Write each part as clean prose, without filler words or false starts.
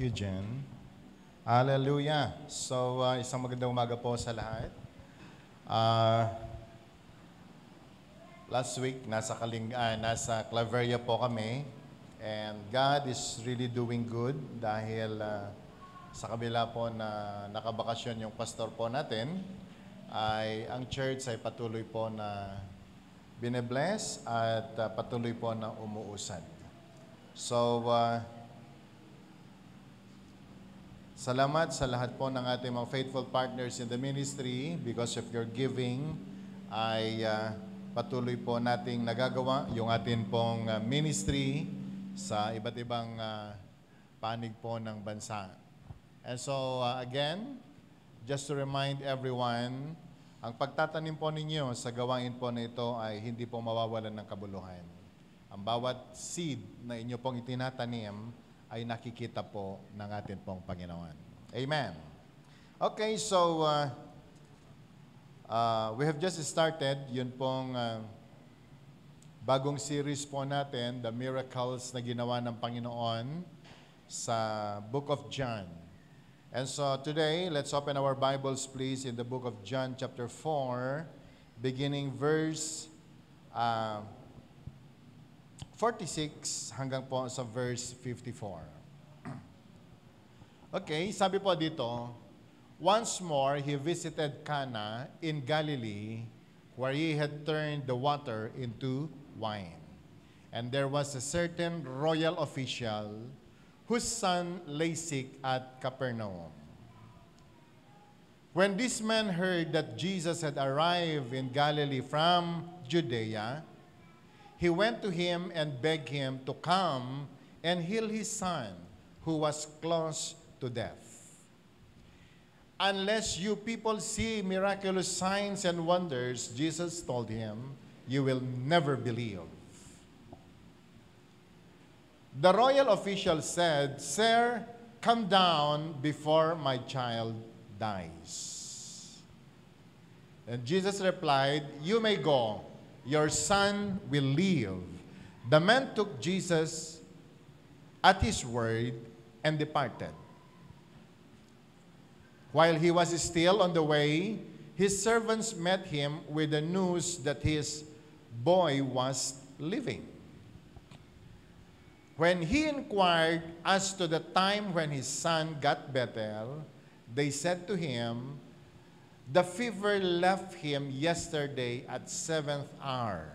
you, Jen. Hallelujah. So, isang magandang umaga po sa lahat. Last week, nasa Claveria po kami. And God is really doing good dahil sa kabila po na nakabakasyon yung pastor po natin, ay ang church ay patuloy po na bine-bless at patuloy po na umuusad. So, salamat sa lahat po ng ating mga faithful partners in the ministry. Because of your giving, ay patuloy po nating nagagawa yung ating pong ministry sa iba't ibang panig po ng bansa. And so, again, just to remind everyone, ang pagtatanim po ninyo sa gawain po na ito ay hindi po mawawalan ng kabuluhan. Ang bawat seed na inyo pong itinatanim ay nakikita po ng ating pong Panginoon. Amen. Okay, so we have just started yun pong bagong series po natin, The Miracles na ginawa ng Panginoon sa Book of John. And so today, let's open our Bibles please in the book of John chapter 4, beginning verse 46 hanggang po sa verse 54. Okay, sabi po dito, once more he visited Cana in Galilee, where he had turned the water into wine. And there was a certain royal official whose son lay sick at Capernaum. When this man heard that Jesus had arrived in Galilee from Judea, he went to him and begged him to come and heal his son, who was close to death. Unless you people see miraculous signs and wonders, Jesus told him, you will never believe. The royal official said, Sir, come down before my child dies. And Jesus replied, you may go. Your son will live. The man took Jesus at his word and departed. While he was still on the way, his servants met him with the news that his boy was living. When he inquired as to the time when his son got better, they said to him, the fever left him yesterday at 7th hour.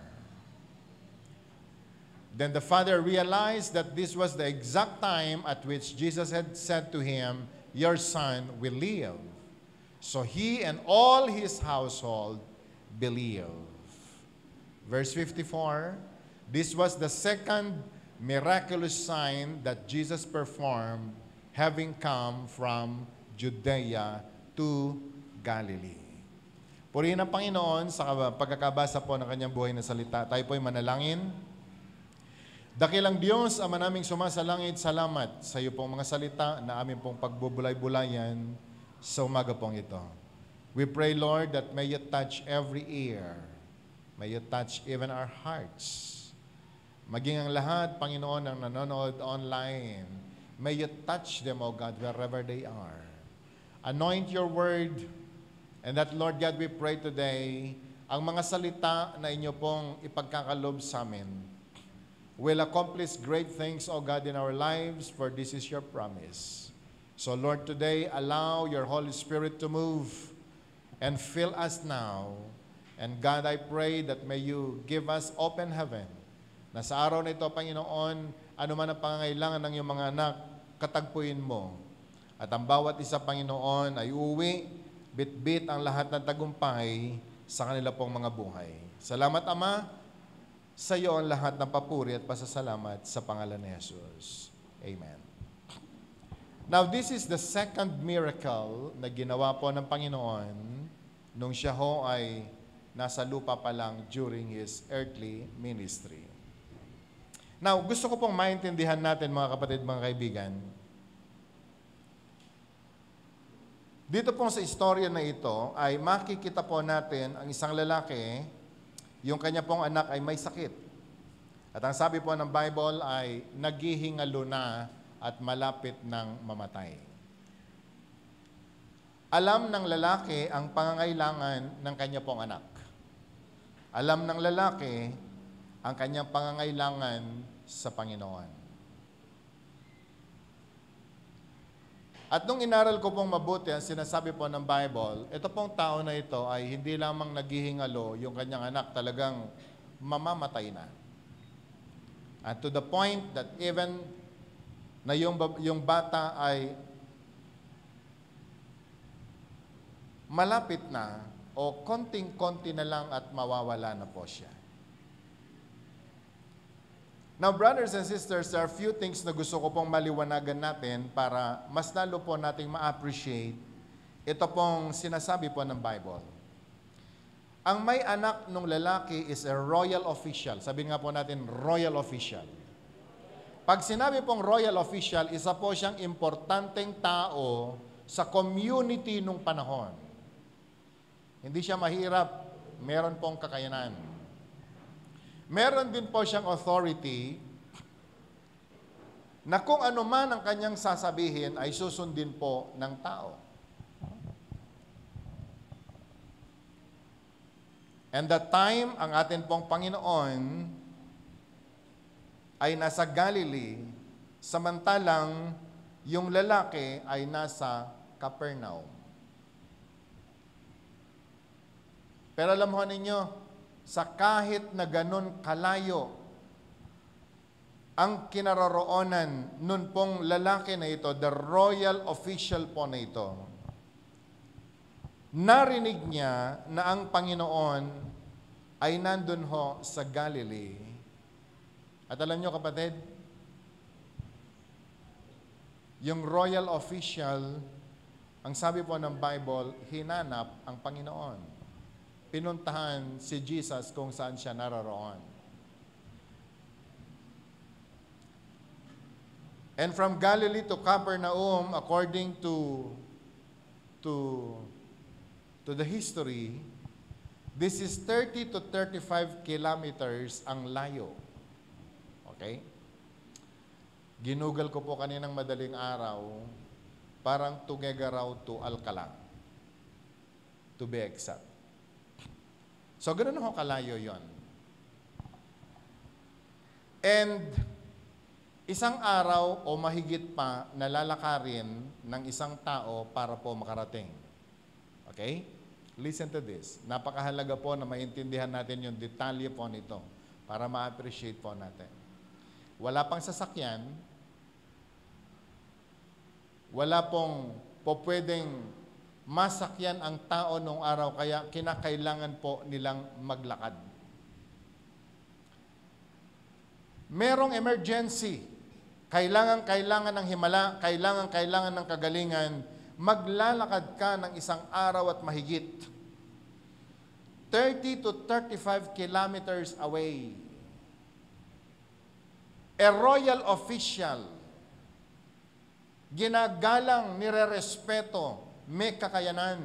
Then the father realized that this was the exact time at which Jesus had said to him, your son will live. So he and all his household believed. Verse 54, this was the second miraculous sign that Jesus performed, having come from Judea to Galilee. Purihin ang Panginoon sa pagkakabasa po ng kanyang buhay na salita. Tayo po'y manalangin. Dakilang Diyos, Ama naming sumasalangit, salamat sa iyo pong mga salita na aming pong pagbubulay-bulayan sa umaga pong ito. We pray, Lord, that may you touch every ear. May you touch even our hearts. Maging ang lahat, Panginoon, ang nanonood online, may you touch them, O God, wherever they are. Anoint your word, and that, Lord God, we pray today, ang mga salita na inyo pong ipagkakalob sa amin will accomplish great things, O God, in our lives, for this is your promise. So, Lord, today, allow your Holy Spirit to move and fill us now. And God, I pray that may you give us open heaven, na sa araw na ito, Panginoon, ano man ang pangangailangan ng iyong mga anak, katagpuin mo. At ang bawat isa, Panginoon, ay uwi, bit-bit ang lahat ng tagumpay sa kanila pong mga buhay. Salamat, Ama, sa iyo ang lahat ng papuri at pasasalamat sa pangalan ni Jesus. Amen. Now, this is the second miracle na ginawa po ng Panginoon nung siya ho ay nasa lupa pa lang during his earthly ministry. Now, gusto ko pong maintindihan natin, mga kapatid, mga kaibigan. Dito pong sa istorya na ito ay makikita po natin ang isang lalaki, yung kanya pong anak ay may sakit. At ang sabi po ng Bible ay naghihingalo na at malapit ng mamatay. Alam ng lalaki ang pangangailangan ng kanya pong anak. Alam ng lalaki ang kanyang pangangailangan sa Panginoon. At nung inaral ko pong mabuti, ang sinasabi po ng Bible, ito pong tao na ito ay hindi lamang naghihingalo, yung kanyang anak talagang mamamatay na. And to the point that even na yung bata ay malapit na o konting-konti na lang at mawawala na po siya. Now, brothers and sisters, there are few things na gusto ko pong maliwanagan natin para mas lalo po nating ma-appreciate ito pong sinasabi po ng Bible. Ang may anak ng lalaki is a royal official. Sabihin nga po natin, royal official. Pag sinabi pong royal official, isa po siyang importanteng tao sa community nung panahon. Hindi siya mahirap, meron pong kakayanan. Meron din po siyang authority na kung ano man ang kanyang sasabihin ay susundin po ng tao. And that time, ang atin pong Panginoon ay nasa Galilee, samantalang yung lalaki ay nasa Capernaum. Pero alam mo ninyo, sa kahit na ganun kalayo ang kinaroroonan nun pong lalaki na ito, the royal official po na ito, narinig niya na ang Panginoon ay nandun ho sa Galilee. At alam niyo kapatid, yung royal official, ang sabi po ng Bible, hinanap ang Panginoon. Pinuntahan si Jesus kung saan siya naroroon. And from Galilee to Capernaum, according to the history, this is 30 to 35 kilometers ang layo. Okay? Ginugal ko po kaninang madaling araw, parang Tuguegarao to Alcalá, to be exact. So, ganoon ho kalayo yon. And, isang araw o mahigit pa nalalakarin ng isang tao para po makarating. Okay? Listen to this. Napakahalaga po na maintindihan natin yung detalye po nito para ma-appreciate po natin. Wala pang sasakyan, wala pong pwedeng masakyan ang tao noong araw, kaya kinakailangan po nilang maglakad. Merong emergency, kailangan ng himala, kailangan ng kagalingan, maglalakad ka ng isang araw at mahigit. 30 to 35 kilometers away. A royal official, ginagalang, nirerespeto, may kakayanan,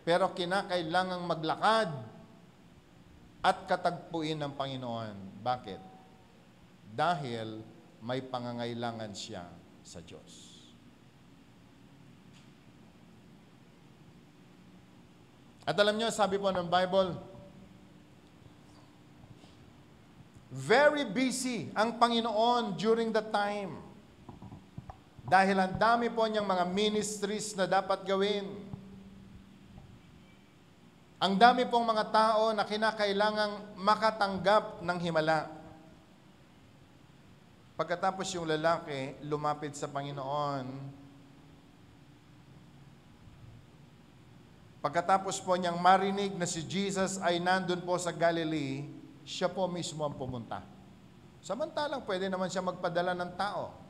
pero kinakailangang maglakad at katagpuin ng Panginoon. Bakit? Dahil may pangangailangan siya sa Diyos. At alam niyo, sabi po ng Bible, very busy ang Panginoon during that time. Dahil ang dami po niyang mga ministries na dapat gawin. Ang dami pong mga tao na kinakailangang makatanggap ng himala. Pagkatapos yung lalaki lumapit sa Panginoon, pagkatapos po niyang marinig na si Jesus ay nandun po sa Galilee, siya po mismo ang pumunta. Samantalang pwede naman siya magpadala ng tao.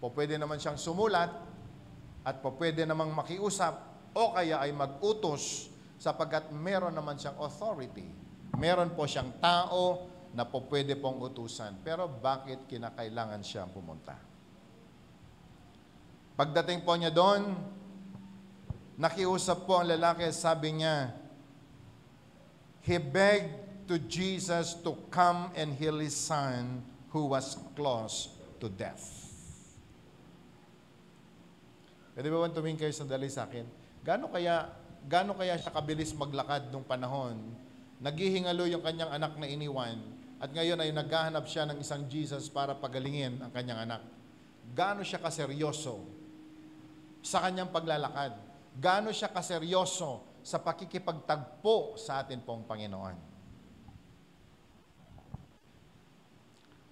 Pwede naman siyang sumulat at pwede namang makiusap o kaya ay mag-utos sapagkat meron naman siyang authority. Meron po siyang tao na pwede pong utusan. Pero bakit kinakailangan siyang pumunta? Pagdating po niya doon, nakiusap po ang lalaki, sabi niya, he begged to Jesus to come and heal his son who was close to death. Pwede ba tumingin kayo sandali sa akin? Gaano kaya siya kabilis maglakad nung panahon? Naghihingalo yung kanyang anak na iniwan at ngayon ay naghahanap siya ng isang Jesus para pagalingin ang kanyang anak. Gaano siya kaseryoso sa kanyang paglalakad? Gaano siya kaseryoso sa pakikipagtagpo sa atin pong Panginoon?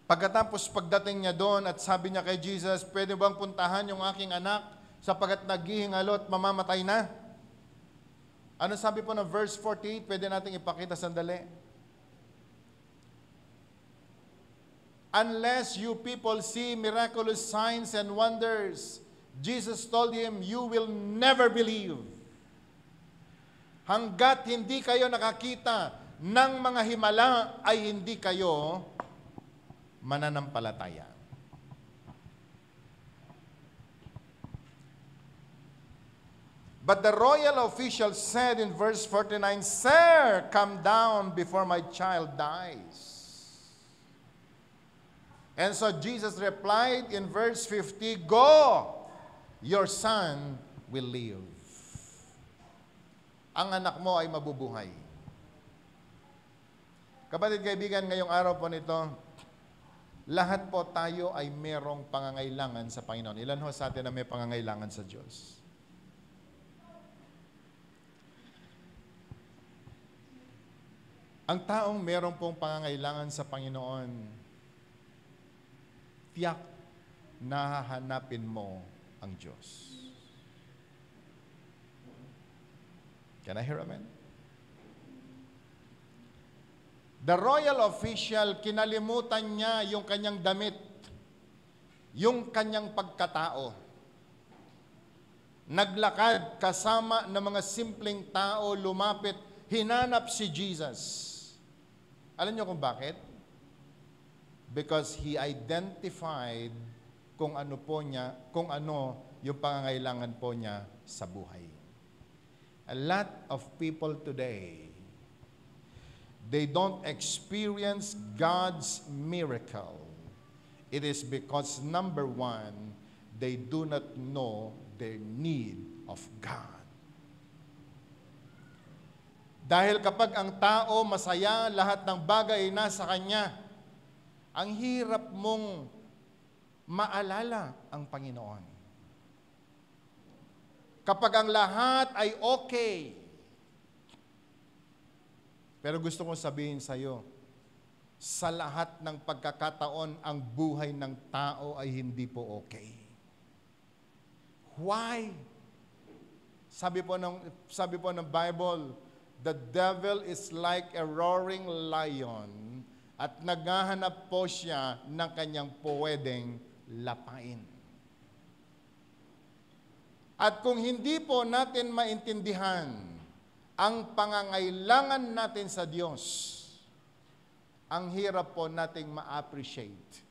Pagkatapos pagdating niya doon at sabi niya kay Jesus, pwede bang puntahan yung aking anak sapagat naghihingalo at mamamatay na? Ano sabi po ng verse 48? Pwede natin ipakita sandali. Unless you people see miraculous signs and wonders, Jesus told him, you will never believe. Hanggat hindi kayo nakakita ng mga himala, ay hindi kayo mananampalataya. But the royal official said in verse 49, Sir, come down before my child dies. And so Jesus replied in verse 50, Go, your son will live. Ang anak mo ay mabubuhay. Kapatid, kaibigan, ngayong araw po nito, lahat po tayo ay merong pangangailangan sa Panginoon. Ilan ho sa atin na may pangangailangan sa Diyos? Ang taong merong pong pangangailangan sa Panginoon, tiyak na hahanapin mo ang Diyos. Can I hear amen? The royal official, kinalimutan niya yung kanyang damit, yung kanyang pagkatao. Naglakad kasama ng mga simpleng tao, lumapit, hinanap si Jesus. Alam niyo kung bakit? Because he identified kung ano yung pangangailangan po niya sa buhay. A lot of people today, they don't experience God's miracle. It is because, number one, they do not know their need of God. Dahil kapag ang tao masaya, lahat ng bagay ay nasa kanya, ang hirap mong maalala ang Panginoon. Kapag ang lahat ay okay. Pero gusto kong sabihin sa iyo, sa lahat ng pagkakataon, ang buhay ng tao ay hindi po okay. Why? Sabi po ng Bible, the devil is like a roaring lion at naghahanap po siya ng kanyang pwedeng lapain. At kung hindi po natin maintindihan ang pangangailangan natin sa Diyos, ang hirap po nating ma-appreciate.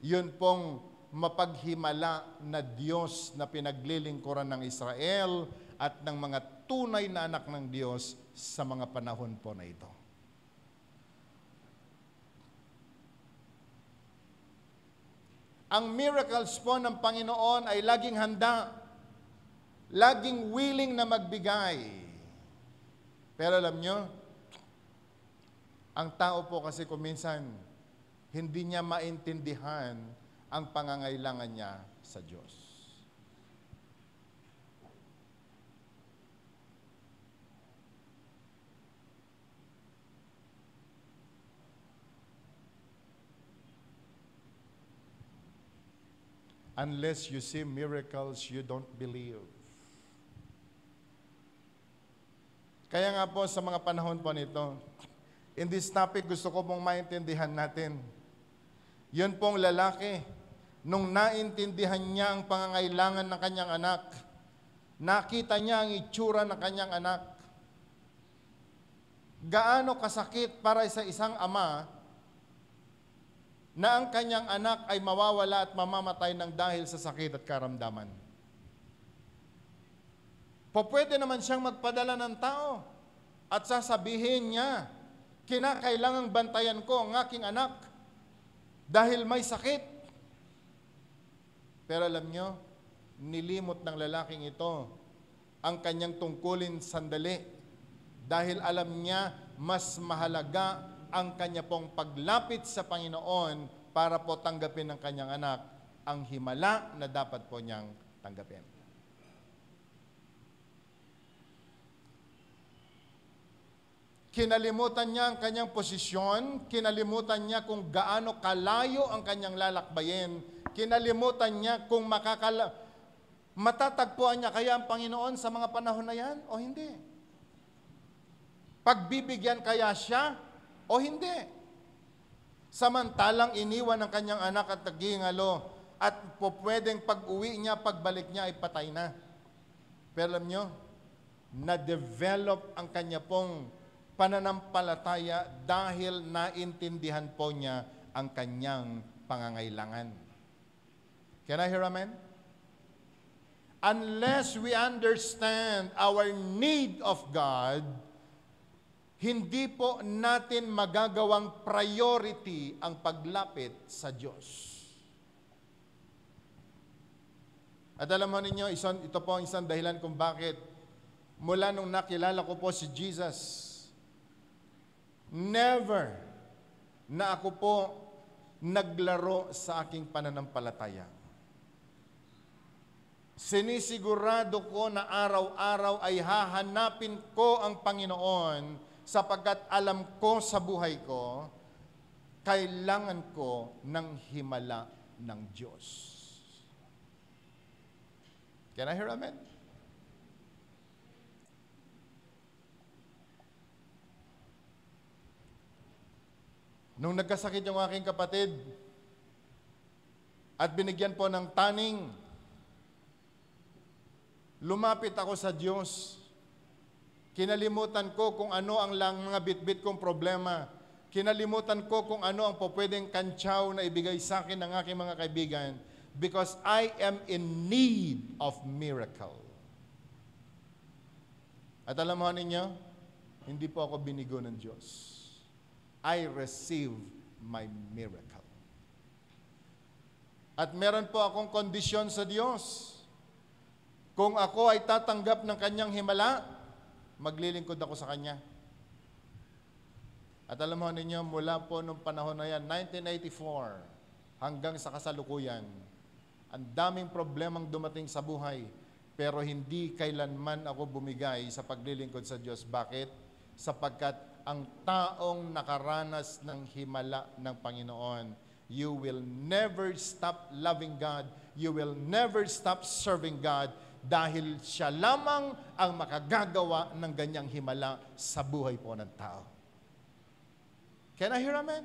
Yun pong mapaghimala na Diyos na pinaglilingkuran ng Israel at ng mga tunay na anak ng Diyos sa mga panahon po na ito. Ang miracles po ng Panginoon ay laging handa, laging willing na magbigay. Pero alam nyo, ang tao po kasi kuminsan, hindi niya maintindihan ang pangangailangan niya sa Diyos. Unless you see miracles, you don't believe. Kaya nga po sa mga panahon po nito, in this topic gusto ko pong maintindihan natin. Yun pong lalaki, nung naintindihan niya ang pangangailangan ng kanyang anak, nakita niya ang itsura ng kanyang anak. Gaano kasakit para sa isang ama na ang kanyang anak ay mawawala at mamamatay ng dahil sa sakit at karamdaman. Pwede naman siyang magpadala ng tao at sasabihin niya, kinakailangang bantayan ko ang aking anak dahil may sakit. Pero alam nyo, nilimot ng lalaking ito ang kanyang tungkulin sandali dahil alam niya mas mahalaga ang kanya pong paglapit sa Panginoon para po tanggapin ng kanyang anak ang himala na dapat po niyang tanggapin. Kinalimutan niya ang kanyang posisyon, kinalimutan niya kung gaano kalayo ang kanyang lalakbayin, kinalimutan niya kung matatagpuan niya kaya ang Panginoon sa mga panahon na yan o hindi. Pagbibigyan kaya siya o hindi. Samantalang iniwan ng kanyang anak at nagingalo at pwedeng pag-uwi niya, pagbalik niya ay patay na. Pero alam niyo, na-develop ang kanya pong pananampalataya dahil naintindihan po niya ang kanyang pangangailangan. Can I hear amen? Unless we understand our need of God, hindi po natin magagawang priority ang paglapit sa Diyos. At alam mo ninyo, ito po ang isang dahilan kung bakit mula nung nakilala ko po si Jesus, never na ako po naglaro sa aking pananampalataya. Sinisigurado ko na araw-araw ay hahanapin ko ang Panginoon sapagkat alam ko sa buhay ko, kailangan ko ng himala ng Diyos. Can I hear amen? Nung nagkasakit yung aking kapatid at binigyan po ng taning, lumapit ako sa Diyos. Kinalimutan ko kung ano ang mga bitbit kong problema. Kinalimutan ko kung ano ang pwedeng kantsaw na ibigay sa akin ng aking mga kaibigan because I am in need of miracle. At alam mo ninyo, hindi po ako binigo ng Diyos. I receive my miracle. At meron po akong kondisyon sa Diyos. Kung ako ay tatanggap ng kanyang himala, maglilingkod ako sa kanya. At alam mo ninyo, mula po nung panahon na yan, 1984, hanggang sa kasalukuyan, ang daming problemang dumating sa buhay, pero hindi kailanman ako bumigay sa paglilingkod sa Diyos. Bakit? Sapagkat ang taong nakaranas ng himala ng Panginoon, you will never stop loving God, you will never stop serving God, dahil siya lamang ang makagagawa ng ganyang himala sa buhay po ng tao. Can I hear amen?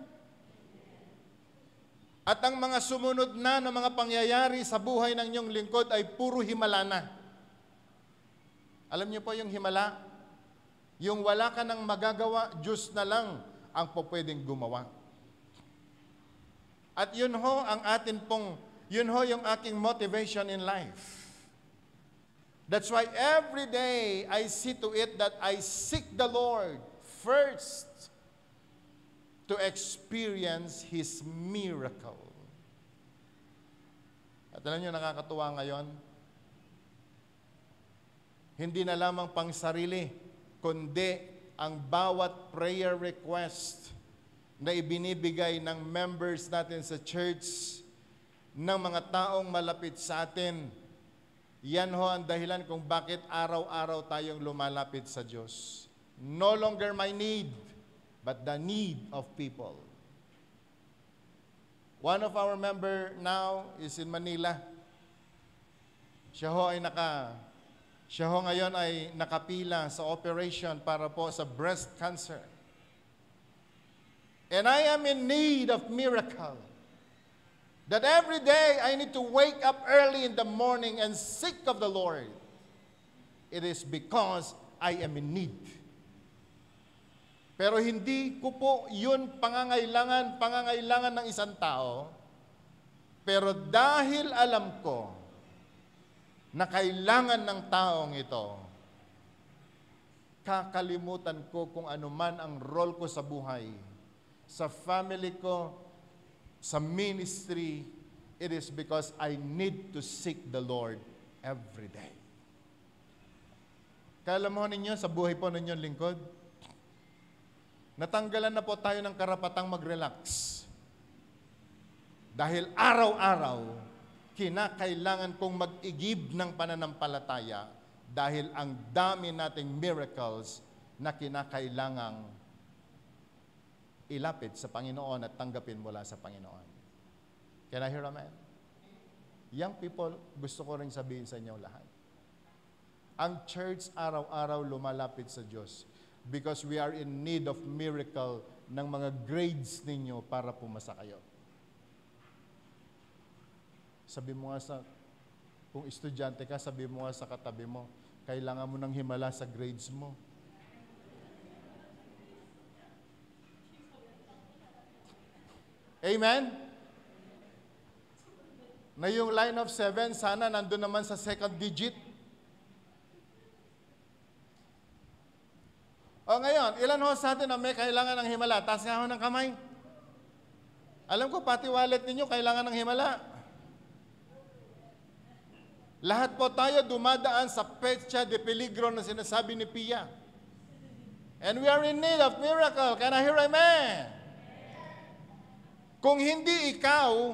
At ang mga sumunod na mga pangyayari sa buhay ng inyong lingkod ay puro himala na. Alam niyo po yung himala? Yung wala ka nang magagawa, Diyos na lang ang pwedeng gumawa. At yun ho ang yun ho yung aking motivation in life. That's why every day I see to it that I seek the Lord first to experience His miracle. At alam niyo, nakakatuwa ngayon, hindi na lamang pang sarili, kundi ang bawat prayer request na ibinibigay ng members natin sa church, ng mga taong malapit sa atin, yan ho ang dahilan kung bakit araw-araw tayong lumalapit sa Diyos. No longer my need, but the need of people. One of our member now is in Manila. Siya ho ngayon ay nakapila sa operation para po sa breast cancer. And I am in need of miracle. That every day I need to wake up early in the morning and seek of the Lord. It is because I am in need. Pero hindi ko po yun pangangailangan ng isang tao. Pero dahil alam ko na kailangan ng taong ito, kakalimutan ko kung ano man ang role ko sa buhay, sa family ko, sa ministry. It is because I need to seek the Lord every day. Kaya alam mo ninyo, sa buhay po ninyong lingkod, natanggalan na po tayo ng karapatang mag-relax. Dahil araw-araw, kinakailangan kong mag-igib ng pananampalataya dahil ang dami nating miracles na kinakailangang ilapit sa Panginoon at tanggapin mula sa Panginoon. Can I hear amen? Young people, gusto ko rin sabihin sa inyo lahat. Ang church araw-araw lumalapit sa Diyos because we are in need of miracle ng mga grades ninyo para pumasa kayo. Sabi mo nga kung estudyante ka, sabi mo nga sa katabi mo, kailangan mo ng himala sa grades mo. Amen? Na yung line of 7, sana nandun naman sa second digit. O ngayon, ilan ho sa atin na may kailangan ng himala? Taas nga ho ng kamay. Alam ko, pati wallet ninyo kailangan ng himala. Lahat po tayo dumadaan sa petsa de peligro na sinasabi ni Pia. And we are in need of miracle. Can I hear amen? Kung hindi ikaw,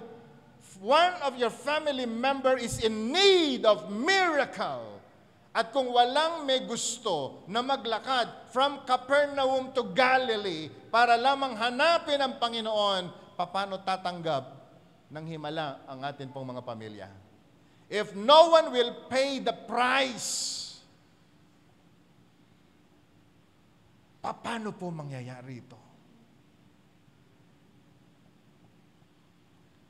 one of your family member is in need of miracle. At kung walang may gusto na maglakad from Capernaum to Galilee para lamang hanapin ang Panginoon, paano tatanggap ng himala ang atin pong mga pamilya? If no one will pay the price, paano po mangyayari ito?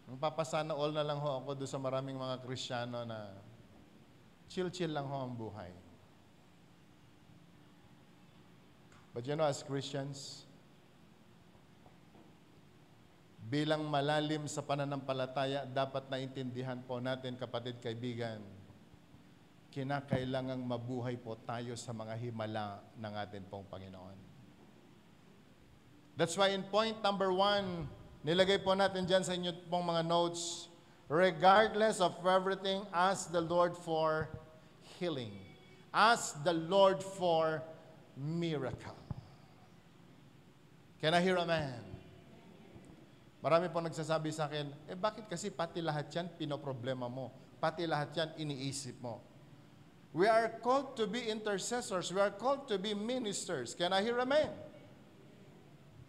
Magpapasana all na lang ho ako doon sa maraming mga Kristiyano na chill-chill lang ho ang buhay. But you know, as Christians, bilang malalim sa pananampalataya, dapat naintindihan po natin, kapatid, kaibigan, kinakailangang mabuhay po tayo sa mga himala ng atin pong Panginoon. That's why in point number 1, nilagay po natin dyan sa inyo pong mga notes, regardless of everything, ask the Lord for healing. Ask the Lord for miracle. Can I hear amen? Marami po nagsasabi sa akin, bakit kasi pati lahat yan pinoproblema mo? Pati lahat yan iniisip mo. We are called to be intercessors. We are called to be ministers. Can I hear amen?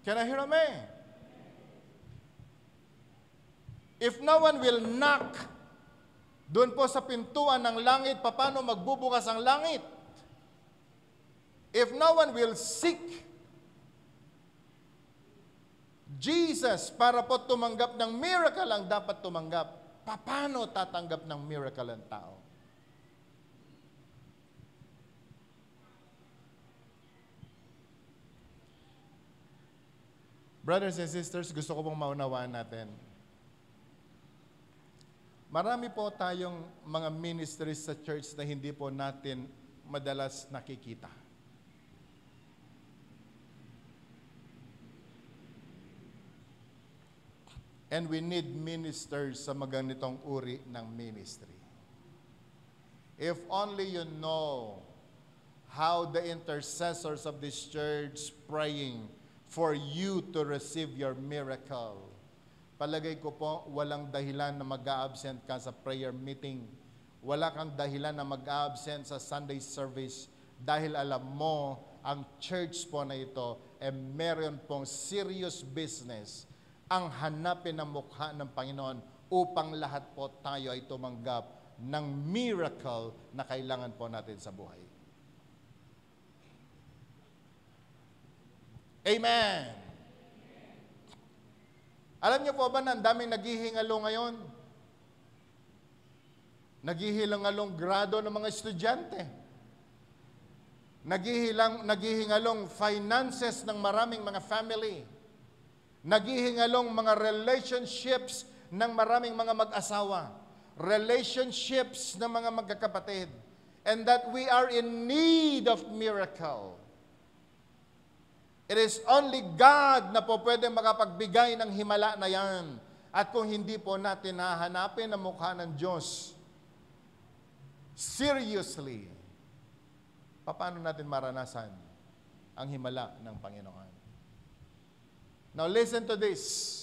Can I hear amen? If no one will knock doon po sa pintuan ng langit, paano magbubukas ang langit? If no one will seek Jesus para po tumanggap ng miracle ang dapat tumanggap, paano tatanggap ng miracle ang tao? Brothers and sisters, gusto ko pong maunawaan natin. Marami po tayong mga ministries sa church na hindi po natin madalas nakikita. And we need ministers sa mga ganitong uri ng ministry. If only you know how the intercessors of this church praying for you to receive your miracle. Palagay ko po, walang dahilan na mag-a-absent ka sa prayer meeting. Wala kang dahilan na mag-a-absent sa Sunday service dahil alam mo, ang church po na ito meron pong serious business ang hanapin ang mukha ng Panginoon upang lahat po tayo ay tumanggap ng miracle na kailangan po natin sa buhay. Amen! Alam niyo po ba na ang daming naghihingalo ngayon? Naghihilangalong grado ng mga estudyante. Naghihingalong finances ng maraming mga family. Naghihingalong mga relationships ng maraming mga mag-asawa. Relationships ng mga magkakapatid. And that we are in need of miracle. It is only God na po pwede makapagbigay ng himala na yan. At kung hindi po natin hahanapin ang mukha ng Diyos, seriously, paano natin maranasan ang himala ng Panginoon? Now listen to this.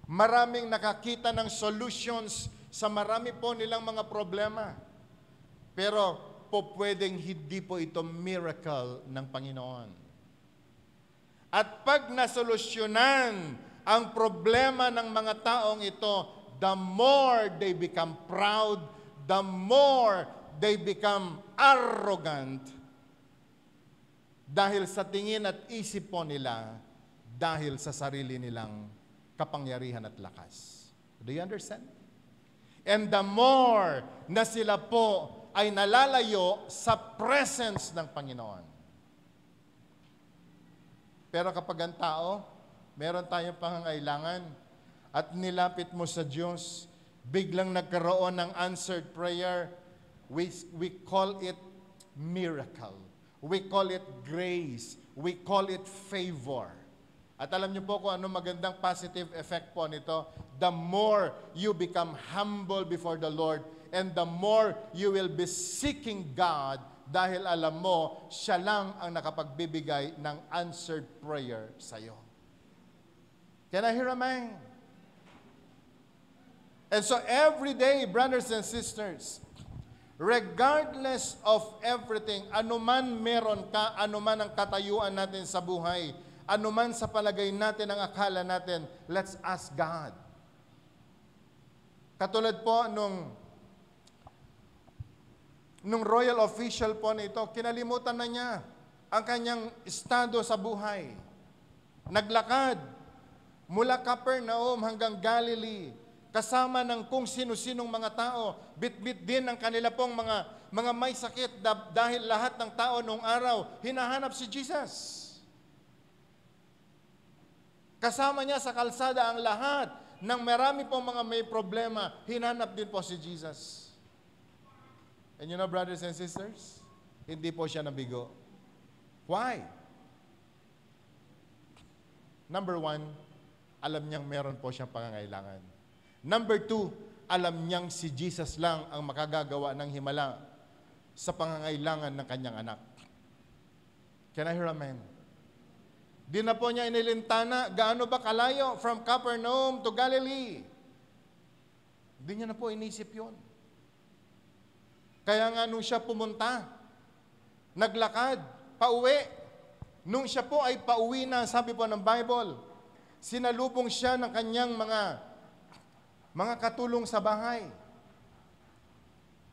Maraming nakakita ng solutions sa marami po nilang mga problema. Pero po pwedeng hindi po ito miracle ng Panginoon. At pag nasolusyonan ang problema ng mga taong ito, the more they become proud, the more they become arrogant dahil sa tingin at isip po nila, dahil sa sarili nilang kapangyarihan at lakas. Do you understand? And the more na sila po ay nalalayo sa presence ng Panginoon. Pero kapag ang tao, meron tayong pangangailangan at nilapit mo sa Diyos, biglang nagkaroon ng answered prayer, we call it miracle. We call it grace. We call it favor. At alam niyo po kung ano magandang positive effect po nito, the more you become humble before the Lord and the more you will be seeking God dahil alam mo, siya lang ang nakapagbibigay ng answered prayer sa iyo. Can I hear amen? And so every day, brothers and sisters, regardless of everything, anuman meron ka, anuman ang katayuan natin sa buhay, anuman sa palagay natin ang akala natin, let's ask God. Katulad po nung royal official po na ito, kinalimutan na niya ang kanyang estado sa buhay. Naglakad mula Capernaum hanggang Galilee, kasama ng kung sino-sinong mga tao, bit-bit din ang kanila pong mga may sakit dahil lahat ng tao noong araw, hinahanap si Jesus. Kasama niya sa kalsada ang lahat ng marami pong mga may problema, hinanap din po si Jesus. And you know, brothers and sisters, hindi po siya nabigo. Why? Number one, alam niyang meron po siyang pangangailangan. Number two, alam niyang si Jesus lang ang makagagawa ng himala sa pangangailangan ng kanyang anak. Can I hear amen? Di na po niya inilintana, gaano ba kalayo from Capernaum to Galilee? Di niya na po inisip yun. Kaya nga nung siya pumunta, naglakad, pauwi. Nung siya po ay pauwi na, sabi po ng Bible, sinalubong siya ng kanyang mga katulong sa bahay.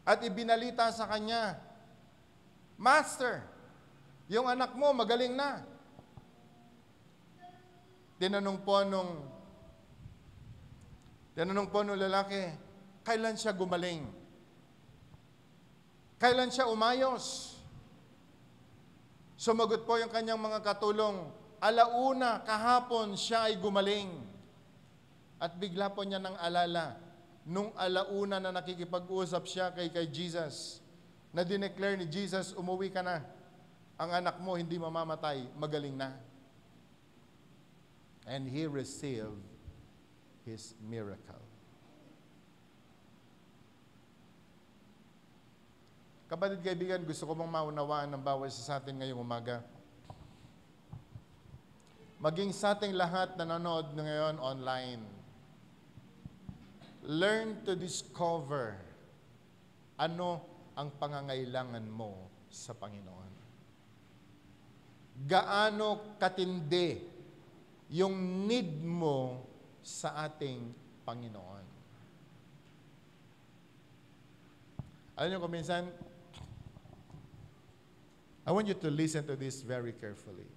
At ibinalita sa kanya, Master, yung anak mo magaling na. Tinanong po nung lalaki, kailan siya gumaling? Kailan siya umayos? Sumagot po yung kanyang mga katulong, alauna, kahapon siya ay gumaling. At bigla po niya nang alala, nung alauna na nakikipag-usap siya kay Jesus, na dineclare ni Jesus, umuwi ka na. Ang anak mo hindi mamamatay, magaling na. And he received his miracle. Kapatid, kaibigan, gusto ko mong maunawaan ng bawat isa sa atin ngayong umaga. Maging sa ating lahat na nanonood ngayon online, learn to discover ano ang pangangailangan mo sa Panginoon. Gaano katindi yung need mo sa ating Panginoon. Alam niyo kung minsan, I want you to listen to this very carefully.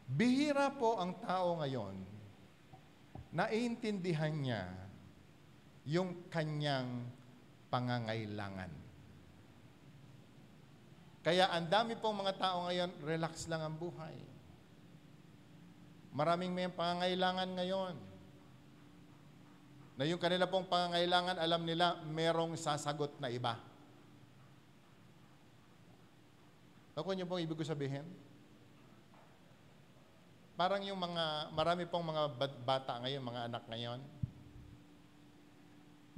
Bihira po ang tao ngayon na iintindihan niya yung kanyang pangangailangan. Kaya ang dami pong mga tao ngayon, relax lang ang buhay. Maraming may pangangailangan ngayon. Na yung kanila pong pangangailangan, alam nila, merong sasagot na iba. Ako niyo pong ibig ko sabihin? parang yung marami pong mga bata ngayon, mga anak ngayon,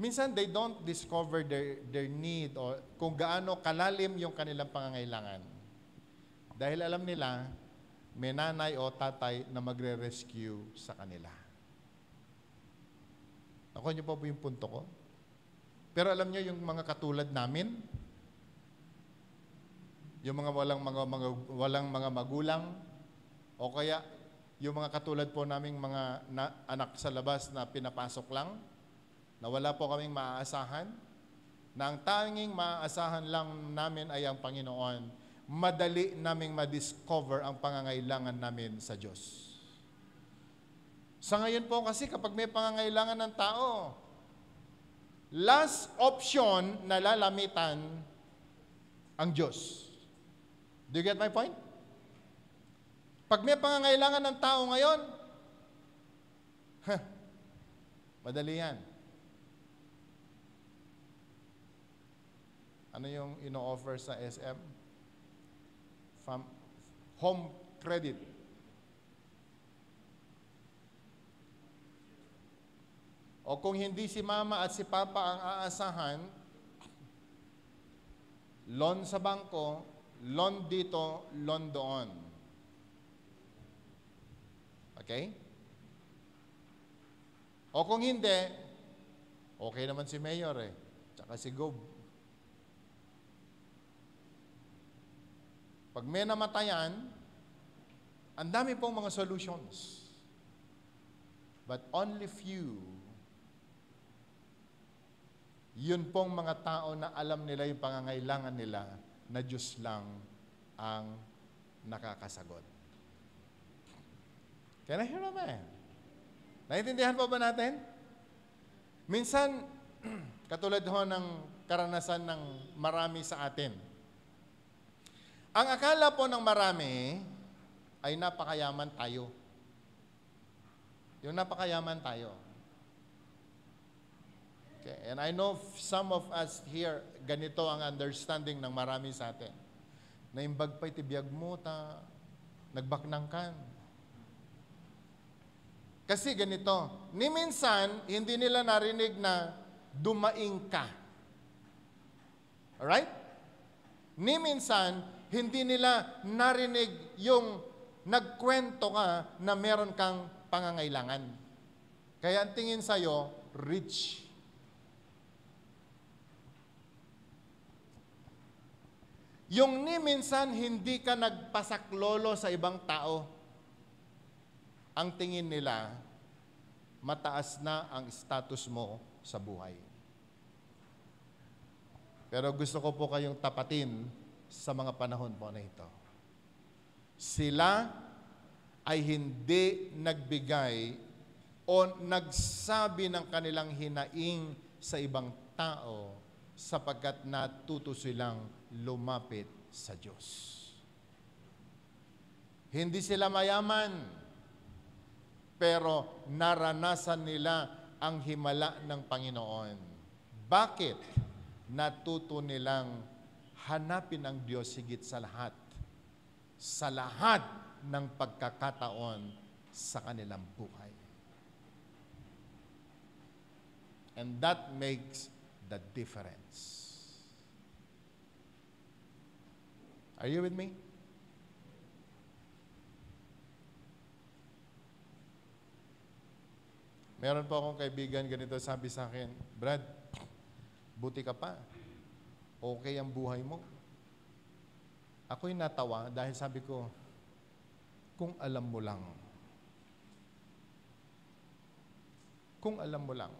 minsan they don't discover their need o kung gaano kalalim yung kanilang pangangailangan. Dahil alam nila, may nanay o tatay na magre-rescue sa kanila. Nakuha niyo po yung punto ko? Pero alam niyo yung mga katulad namin, yung mga walang mga magulang, o kaya yung mga katulad po naming mga anak sa labas na pinapasok lang, na wala po kaming maaasahan, na ang tanging maaasahan lang namin ay ang Panginoon, madali naming ma-discover ang pangangailangan namin sa Diyos. Sa ngayon po kasi kapag may pangangailangan ng tao, last option na lalamitan ang Diyos. Do you get my point? Pag may pangangailangan ng tao ngayon, madali yan. Ano yung ino-offer sa SM? Home credit. O kung hindi si mama at si papa ang aasahan, loan sa bangko, loan dito, loan doon. Okay? O kung hindi, okay naman si Mayor tsaka si Gob. Pag may namatayan, ang dami pong mga solutions. But only few, yun pong mga tao na alam nila yung pangangailangan nila na Diyos lang ang nakakasagot. Can I hear a man? Naintindihan po ba natin? Minsan, katulad ho ng karanasan ng marami sa atin, ang akala po ng marami ay napakayaman tayo. Yung napakayaman tayo. Okay. And I know some of us here, ganito ang understanding ng marami sa atin. Na yung bagpay tibiyag mo, nagbaknangkan. Kasi ganito, ni minsan, hindi nila narinig na dumaing ka. Alright? Ni minsan, hindi nila narinig yung nagkwento ka na meron kang pangangailangan. Kaya ang tingin sa'yo, rich. Yung ni minsan hindi ka nagpasaklolo sa ibang tao, ang tingin nila, mataas na ang status mo sa buhay. Pero gusto ko po kayong tapatin sa mga panahon po na ito. Sila ay hindi nagbigay o nagsabi ng kanilang hinaing sa ibang tao sapagkat natuto silang lumapit sa Diyos. Hindi sila mayaman, pero naranasan nila ang himala ng Panginoon. Bakit? Natuto nilang hanapin ang Diyos higit sa lahat ng pagkakataon sa kanilang buhay. And that makes the difference. Are you with me? Meron po akong kaibigan ganito, sabi sa akin, Brad, buti ka pa. Okay ang buhay mo. Ako'y natawa dahil sabi ko, kung alam mo lang. Kung alam mo lang.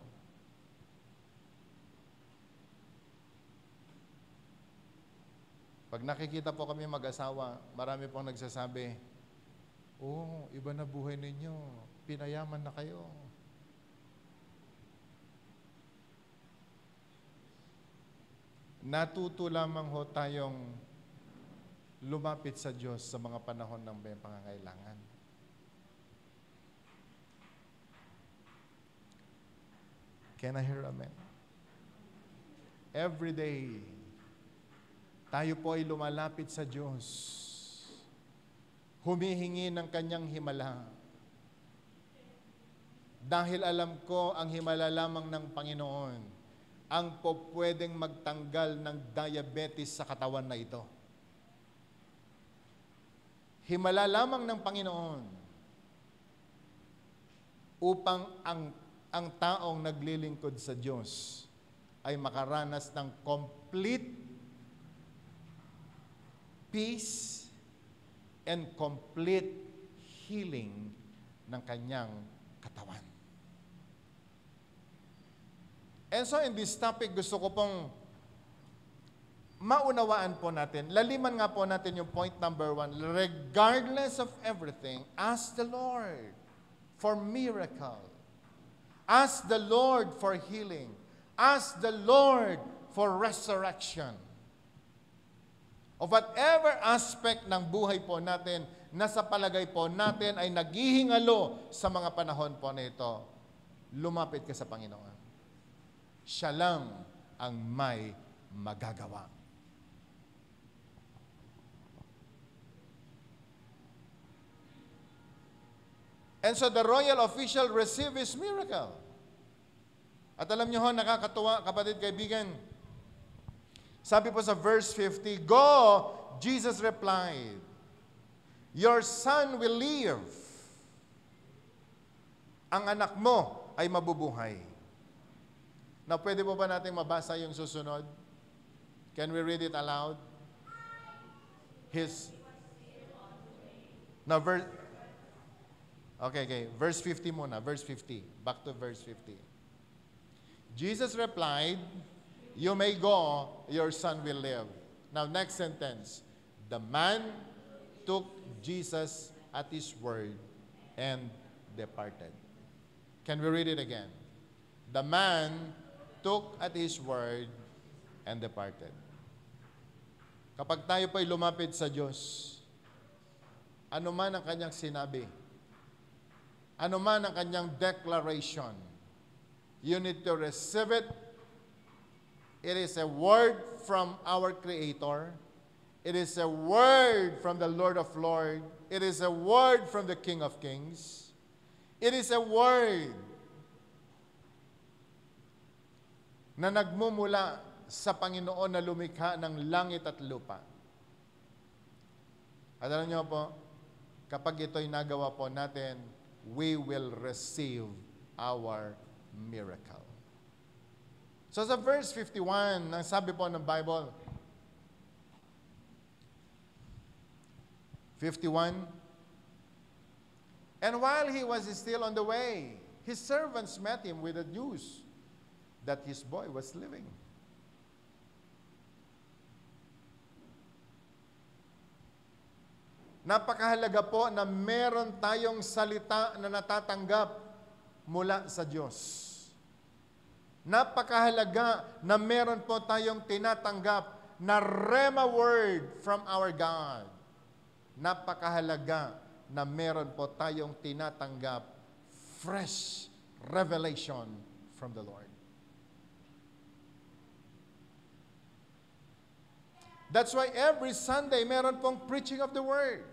Pag nakikita po kami mag-asawa, marami pong nagsasabi, oh, iba na buhay ninyo. Pinayaman na kayo. Natuto lamang ho tayong lumapit sa Diyos sa mga panahon ng may pangangailangan. Can I hear amen? Every day, tayo po ay lumalapit sa Diyos. humihingi ng kanyang himala. Dahil alam ko ang himala lamang ng Panginoon ang pwedeng magtanggal ng diabetes sa katawan na ito. Himala lamang ng Panginoon upang ang taong naglilingkod sa Diyos ay makaranas ng complete peace and complete healing ng kanyang katawan. And so in this topic, gusto ko pong maunawaan po natin, laliman nga po natin yung point number 1, regardless of everything, ask the Lord for miracle. Ask the Lord for healing. Ask the Lord for resurrection. Of whatever aspect ng buhay po natin, na sa palagay po natin ay naghihingalo sa mga panahon po na ito, lumapit ka sa Panginoon. Siya lang ang may magagawa. And so the royal official received his miracle. At alam niyo ho, nakakatuwa, kapatid, kaibigan, sabi po sa verse 50, "Go," Jesus replied, "your son will live." Ang anak mo ay mabubuhay. Now, pwede po ba natin mabasa yung susunod? Can we read it aloud? Okay. Verse 50 muna. Verse 50. Back to verse 50. Jesus replied, "You may go, your son will live." Now, next sentence. The man took Jesus at his word and departed. Can we read it again? The man took at his word and departed. Kapag tayo po'y lumapit sa Diyos, ano man ang kanyang sinabi, ano man ang kanyang declaration, you need to receive it. It is a word from our Creator. It is a word from the Lord of Lords. It is a word from the King of Kings. It is a word na nagmumula sa Panginoon na lumikha ng langit at lupa. At alam niyo po, kapag ito'y nagawa po natin, we will receive our miracle. So sa verse 51, ang sabi po ng Bible, 51, "And while he was still on the way, his servants met him with the news that his boy was living." Napakahalaga po na meron tayong salita na natatanggap mula sa Diyos. Napakahalaga na meron po tayong tinatanggap na Rhema word from our God. Napakahalaga na meron po tayong tinatanggap fresh revelation from the Lord. That's why every Sunday, meron pong preaching of the Word.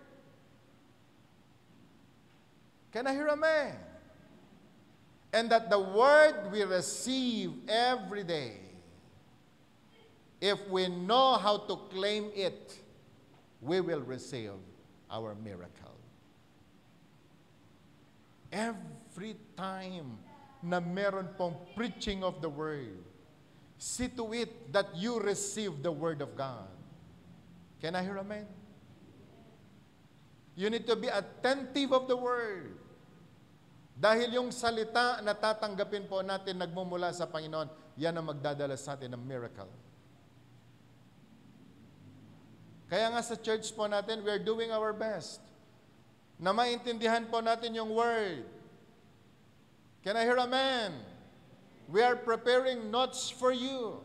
Can I hear amen? And that the Word we receive every day, if we know how to claim it, we will receive our miracle. Every time na meron pong preaching of the Word, see to it that you receive the Word of God. Can I hear amen? You need to be attentive of the Word. Dahil yung salita na tatanggapin po natin nagmumula sa Panginoon, yan ang magdadala sa atin ng miracle. Kaya nga sa church po natin, we are doing our best na maintindihan po natin yung Word. Can I hear amen? We are preparing notes for you.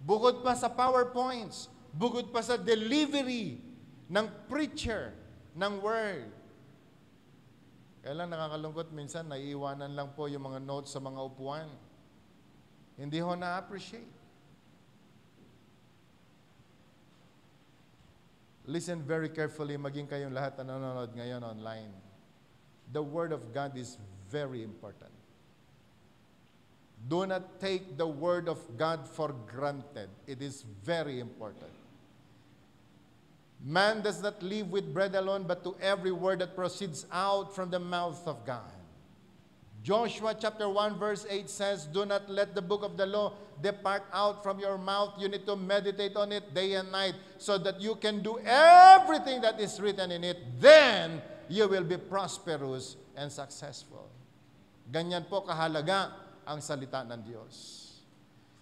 Bukod pa sa PowerPoints, bukod pa sa delivery ng preacher ng Word. Kaya lang nakakalungkot minsan, naiiwanan lang po yung mga notes sa mga upuan. Hindi ho na-appreciate. Listen very carefully, maging kayong lahat na nanonood ngayon online. The Word of God is very important. Do not take the Word of God for granted. It is very important. Man does not live with bread alone, but to every word that proceeds out from the mouth of God. Joshua chapter 1 verse 8 says, do not let the book of the law depart out from your mouth. You need to meditate on it day and night so that you can do everything that is written in it. Then you will be prosperous and successful. Ganyan po kahalaga ang salita ng Diyos.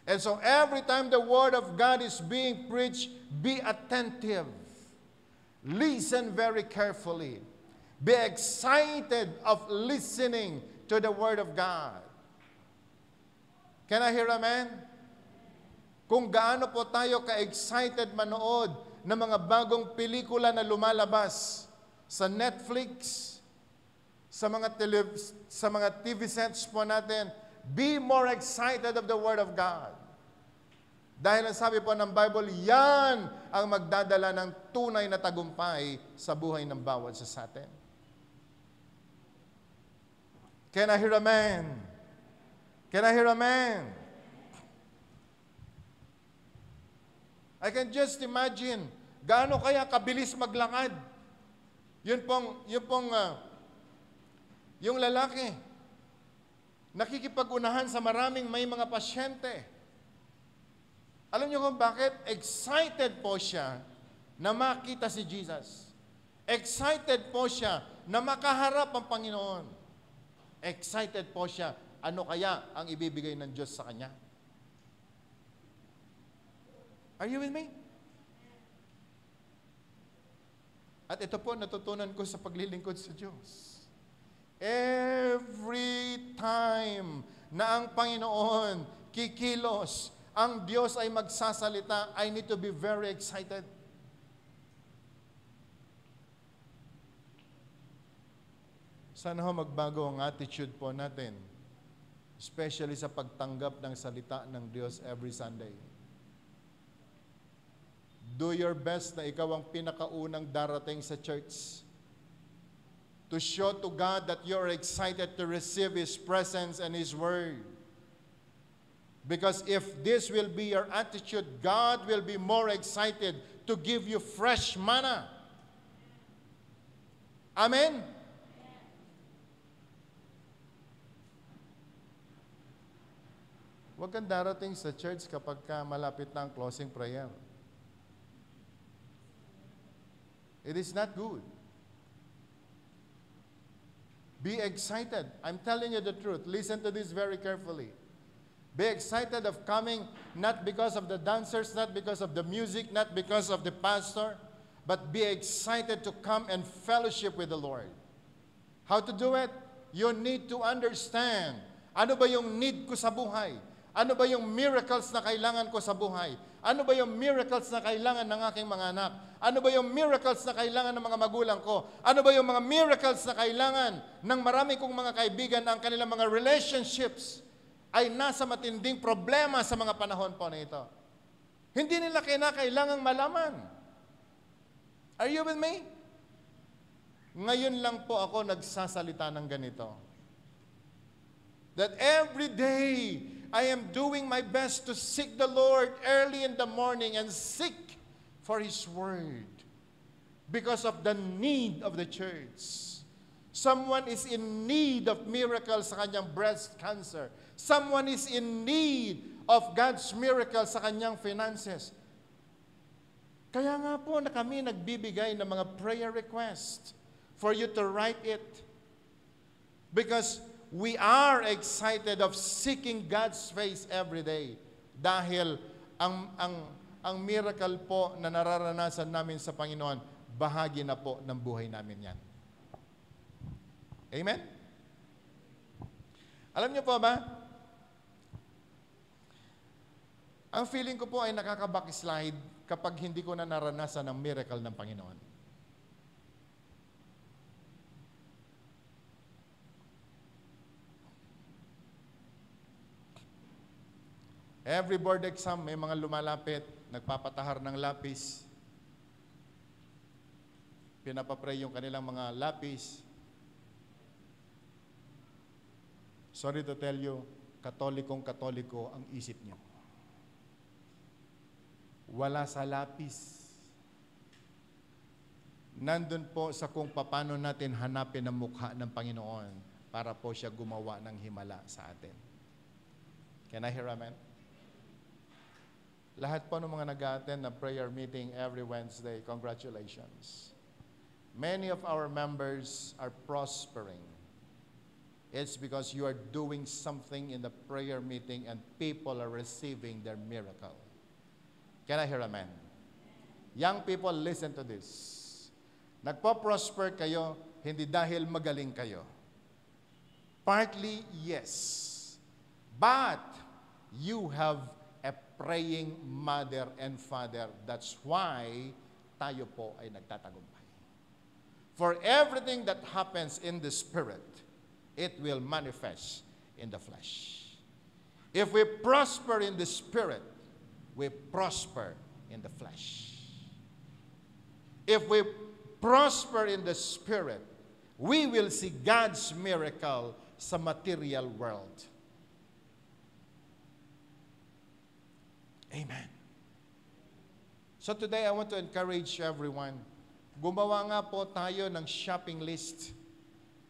And so every time the Word of God is being preached, be attentive. Listen very carefully. Be excited of listening to the Word of God. Can I hear amen? Kung gaano po tayo ka-excited manood ng mga bagong pelikula na lumalabas sa Netflix, sa mga TV sets po natin, be more excited of the Word of God. Dahil ang sabi po ng Bible, yan ang magdadala ng tunay na tagumpay sa buhay ng bawat isa sa atin. Can I hear amen? Can I hear amen? I can just imagine, gaano kaya kabilis maglakad? Yung lalaki, nakikipag-unahan sa maraming may mga pasyente. Alam niyo kung bakit? Excited po siya na makita si Jesus. Excited po siya na makaharap ang Panginoon. Excited po siya, ano kaya ang ibibigay ng Diyos sa kanya? Are you with me? At ito po natutunan ko sa paglilingkod sa Diyos. Every time na ang Panginoon kikilos, ang Diyos ay magsasalita, I need to be very excited. Sana ho magbago ang attitude po natin, especially sa pagtanggap ng salita ng Diyos every Sunday. Do your best na ikaw ang pinakaunang darating sa church to show to God that you're excited to receive His presence and His Word. Because if this will be your attitude, God will be more excited to give you fresh manna. Amen? Huwag kang darating sa church kapag malapit na ang closing prayer. It is not good. Be excited. I'm telling you the truth. Listen to this very carefully. Be excited of coming, not because of the dancers, not because of the music, not because of the pastor, but be excited to come and fellowship with the Lord. How to do it? You need to understand, ano ba yung need ko sa buhay? Ano ba yung miracles na kailangan ko sa buhay? Ano ba yung miracles na kailangan ng aking mga anak? Ano ba yung miracles na kailangan ng mga magulang ko? Ano ba yung mga miracles na kailangan ng marami kong mga kaibigan na ang kanilang mga relationships ay nasa matinding problema sa mga panahon po na ito? Hindi nila kailangang malaman. Are you with me? Ngayon lang po ako nagsasalita ng ganito. That every day, I am doing my best to seek the Lord early in the morning and seek for His Word because of the need of the church. Someone is in need of miracles sa kanyang breast cancer. Someone is in need of God's miracle sa kanyang finances. Kaya nga po na kami nagbibigay ng mga prayer request for you to write it. Because we are excited of seeking God's face every day. Dahil ang miracle po na nararanasan namin sa Panginoon, bahagi na po ng buhay namin yan. Amen? Alam niyo po ba? Ang feeling ko po ay nakaka-backslide kapag hindi ko na naranasan ang miracle ng Panginoon. Every board exam, may mga lumalapit, nagpapatahar ng lapis. pinapapray yung kanilang mga lapis. Sorry to tell you, katoliko ang isip nyo. Wala sa lapis. Nandun po sa kung paano natin hanapin ang mukha ng Panginoon para po siya gumawa ng himala sa atin. Can I hear amen? Lahat po ng mga nag-attend ng prayer meeting every Wednesday, congratulations. Many of our members are prospering. It's because you are doing something in the prayer meeting and people are receiving their miracle. Can I hear amen? Young people, listen to this. Nagpo-prosper kayo, hindi dahil magaling kayo. Partly, yes. But, you have a praying mother and father. That's why tayo po ay nagtatagumpay. For everything that happens in the Spirit, it will manifest in the flesh. If we prosper in the Spirit, we prosper in the flesh. If we prosper in the Spirit, we will see God's miracle sa material world. Amen. So today, I want to encourage everyone. Gumawa nga po tayo ng shopping list.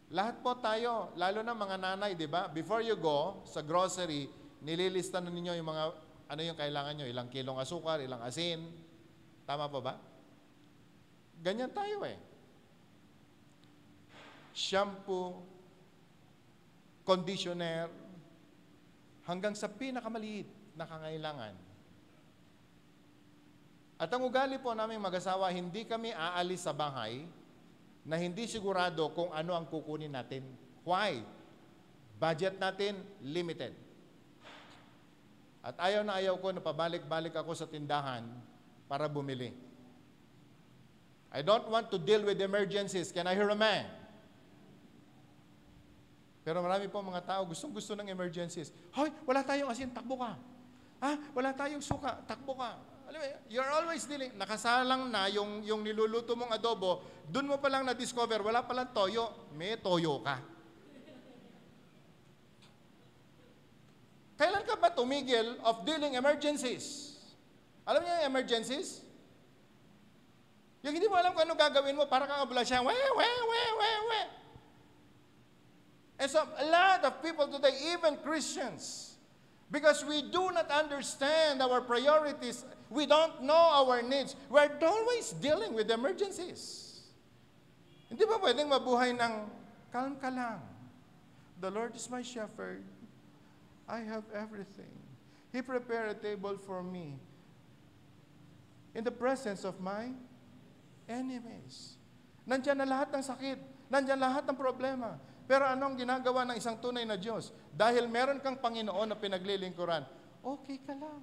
Lahat po tayo, lalo na mga nanay, di ba? Before you go sa grocery, nililista na ninyo yung mga, ano yung kailangan nyo, ilang kilong asukar, ilang asin. Tama pa ba? Ganyan tayo eh. Shampoo, conditioner, hanggang sa pinakamaliit na kangailangan. At ang ugali po namin mag-asawa, hindi kami aalis sa bahay na hindi sigurado kung ano ang kukunin natin. Why? Budget natin, limited. At ayaw na ayaw ko na pabalik-balik ako sa tindahan para bumili. I don't want to deal with emergencies. Can I hear a man? Pero marami po mga tao gustong-gusto ng emergencies. Hoy, wala tayong asin, takbo ka. Wala tayong suka, takbo ka. Alam mo, you're always dealing. Nakasalang na yung niluluto mong adobo, dun mo pa lang na-discover, wala palang toyo, may toyo ka. Kailan ka ba tumigil of dealing emergencies? Alam niyo yung emergencies? Yung hindi mo alam kung ano gagawin mo, para kang ambulansya, we. And so, a lot of people today, even Christians, because we do not understand our priorities, we don't know our needs, we're always dealing with emergencies. Hindi ba pwedeng mabuhay ng calm ka lang? The Lord is my shepherd. I have everything. He prepared a table for me in the presence of my enemies. Nandiyan na lahat ng sakit. Nandiyan lahat ng problema. Pero anong ginagawa ng isang tunay na Diyos? Dahil meron kang Panginoon na pinaglilingkuran, okay ka lang.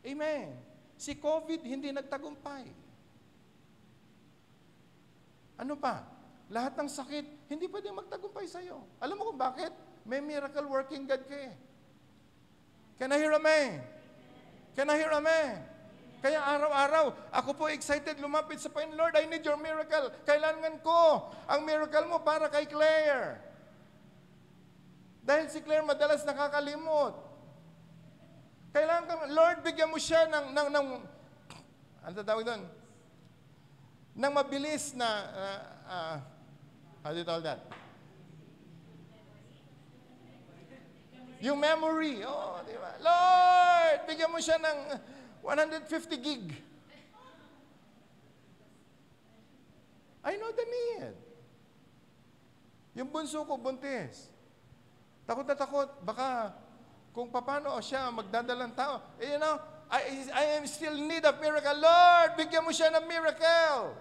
Amen. Si COVID hindi nagtagumpay. Ano pa? Lahat ng sakit, hindi pwedeng magtagumpay sa'yo. Alam mo kung bakit? May miracle working God ka eh. Can I hear amen? Can I hear amen? Kaya araw-araw, ako po excited lumapit sa Panginoon. Lord, I need your miracle. Kailangan ko ang miracle mo para kay Claire. Dahil si Claire madalas nakakalimot. Kailangan ka, Lord, bigyan mo siya ng ano tawag doon? Ng mabilis na, how do you call that? Yung memory. Oh, di ba? Lord, bigyan mo siya ng 150 gig. I know the need. Yung bunso ko, buntis. Takot na takot. Baka kung paano siya magdadalang tao. You know, I am still in need of miracle. Lord, bigyan mo siya ng miracle.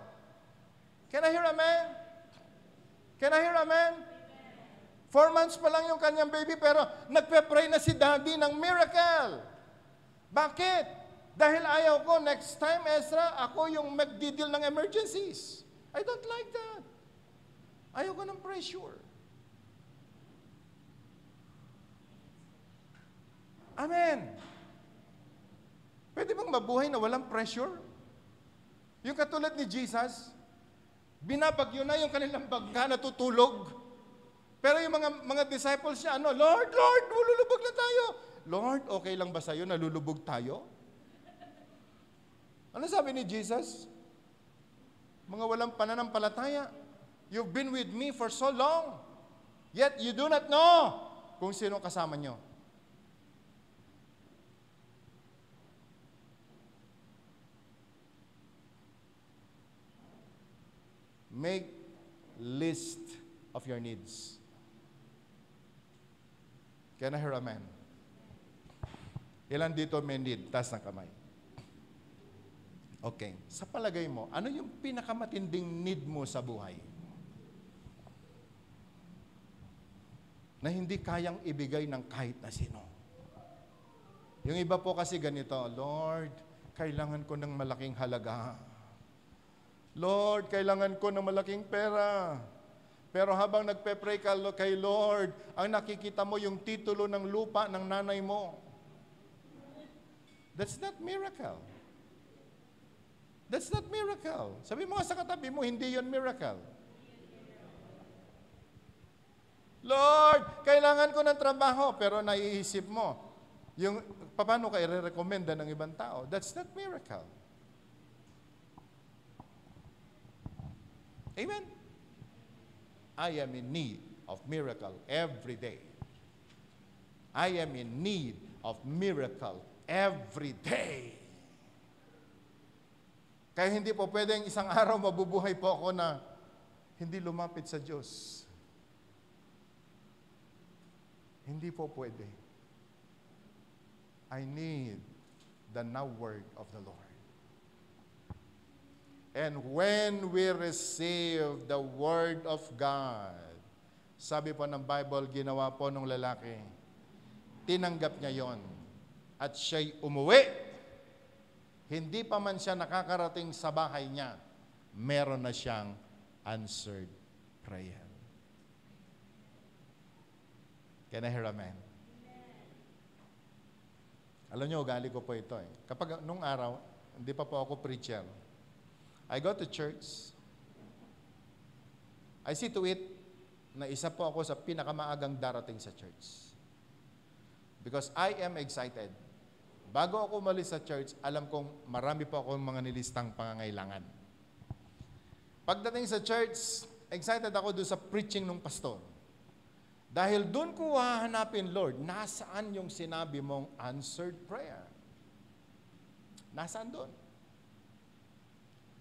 Can I hear amen? Can I hear amen? 4 months pa lang yung kanyang baby, pero nagpe-pray na si daddy ng miracle. Bakit? Dahil ayaw ko, next time, Ezra, ako yung magdidil ng emergencies. I don't like that. Ayaw ko ng pressure. Amen. Pwede bang mabuhay na walang pressure? Yung katulad ni Jesus, Binabagyo na yung kanilang bangka, natutulog. Pero yung mga disciples niya, Lord, lulubog na tayo. Lord, okay lang ba sa'yo? Nalulubog tayo? Ano sabi ni Jesus? Mga walang pananampalataya. You've been with me for so long. Yet you do not know kung sino kasama nyo. Make list of your needs. Can I hear amen? Ilan dito may need? Taas ng kamay. Okay. Sa palagay mo, ano yung pinakamatinding need mo sa buhay? Na hindi kayang ibigay ng kahit na sino. Yung iba po kasi ganito, Lord, kailangan ko ng malaking halaga. Lord, kailangan ko ng malaking pera. Pero habang nagpe-pray ka kay Lord, ang nakikita mo yung titulo ng lupa ng nanay mo. That's not miracle. That's not miracle. Sabi mo sa katabi mo, hindi yon miracle. Lord, kailangan ko ng trabaho, pero naiisip mo, yung paano ka i-recommenda ng ibang tao. That's not miracle. Amen? I am in need of miracle every day. I am in need of miracle every day. Kaya hindi po pwedeng isang araw mabubuhay po ako na hindi lumapit sa Diyos. Hindi po pwede. I need the now word of the Lord. And when we receive the word of God, sabi po ng Bible, ginawa po ng lalaki, tinanggap niya yon at siya'y umuwi. Hindi pa man siya nakakarating sa bahay niya, meron na siyang answered prayer. Can I hear amen? Alam niyo, ugali ko po ito eh. Kapag nung araw, hindi pa po ako preacher, I go to church, I see to it na isa po ako sa pinakamaagang darating sa church. Because I am excited. Bago ako umalis sa church, alam kong marami po akong mga nilistang pangangailangan. Pagdating sa church, excited ako doon sa preaching ng pastor. Dahil doon ko hahanapin, Lord, nasaan yung sinabi mong answered prayer? Nasaan doon?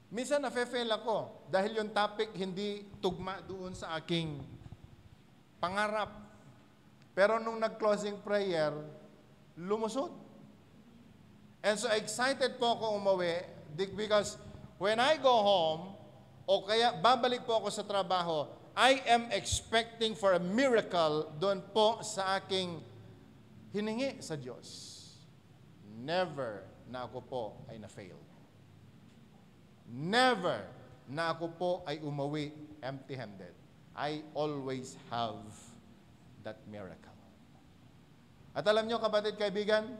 Minsan nafe-fail ako dahil yung topic hindi tugma doon sa aking pangarap. Pero nung nag-closing prayer, lumusot. And so excited po ako umuwi because when I go home, o kaya babalik po ako sa trabaho, I am expecting for a miracle doon po sa aking hiningi sa Diyos. Never na ako po ay na-fail. Never na ako po ay umuwi empty-handed. I always have that miracle. At alam nyo, kapatid, kaibigan,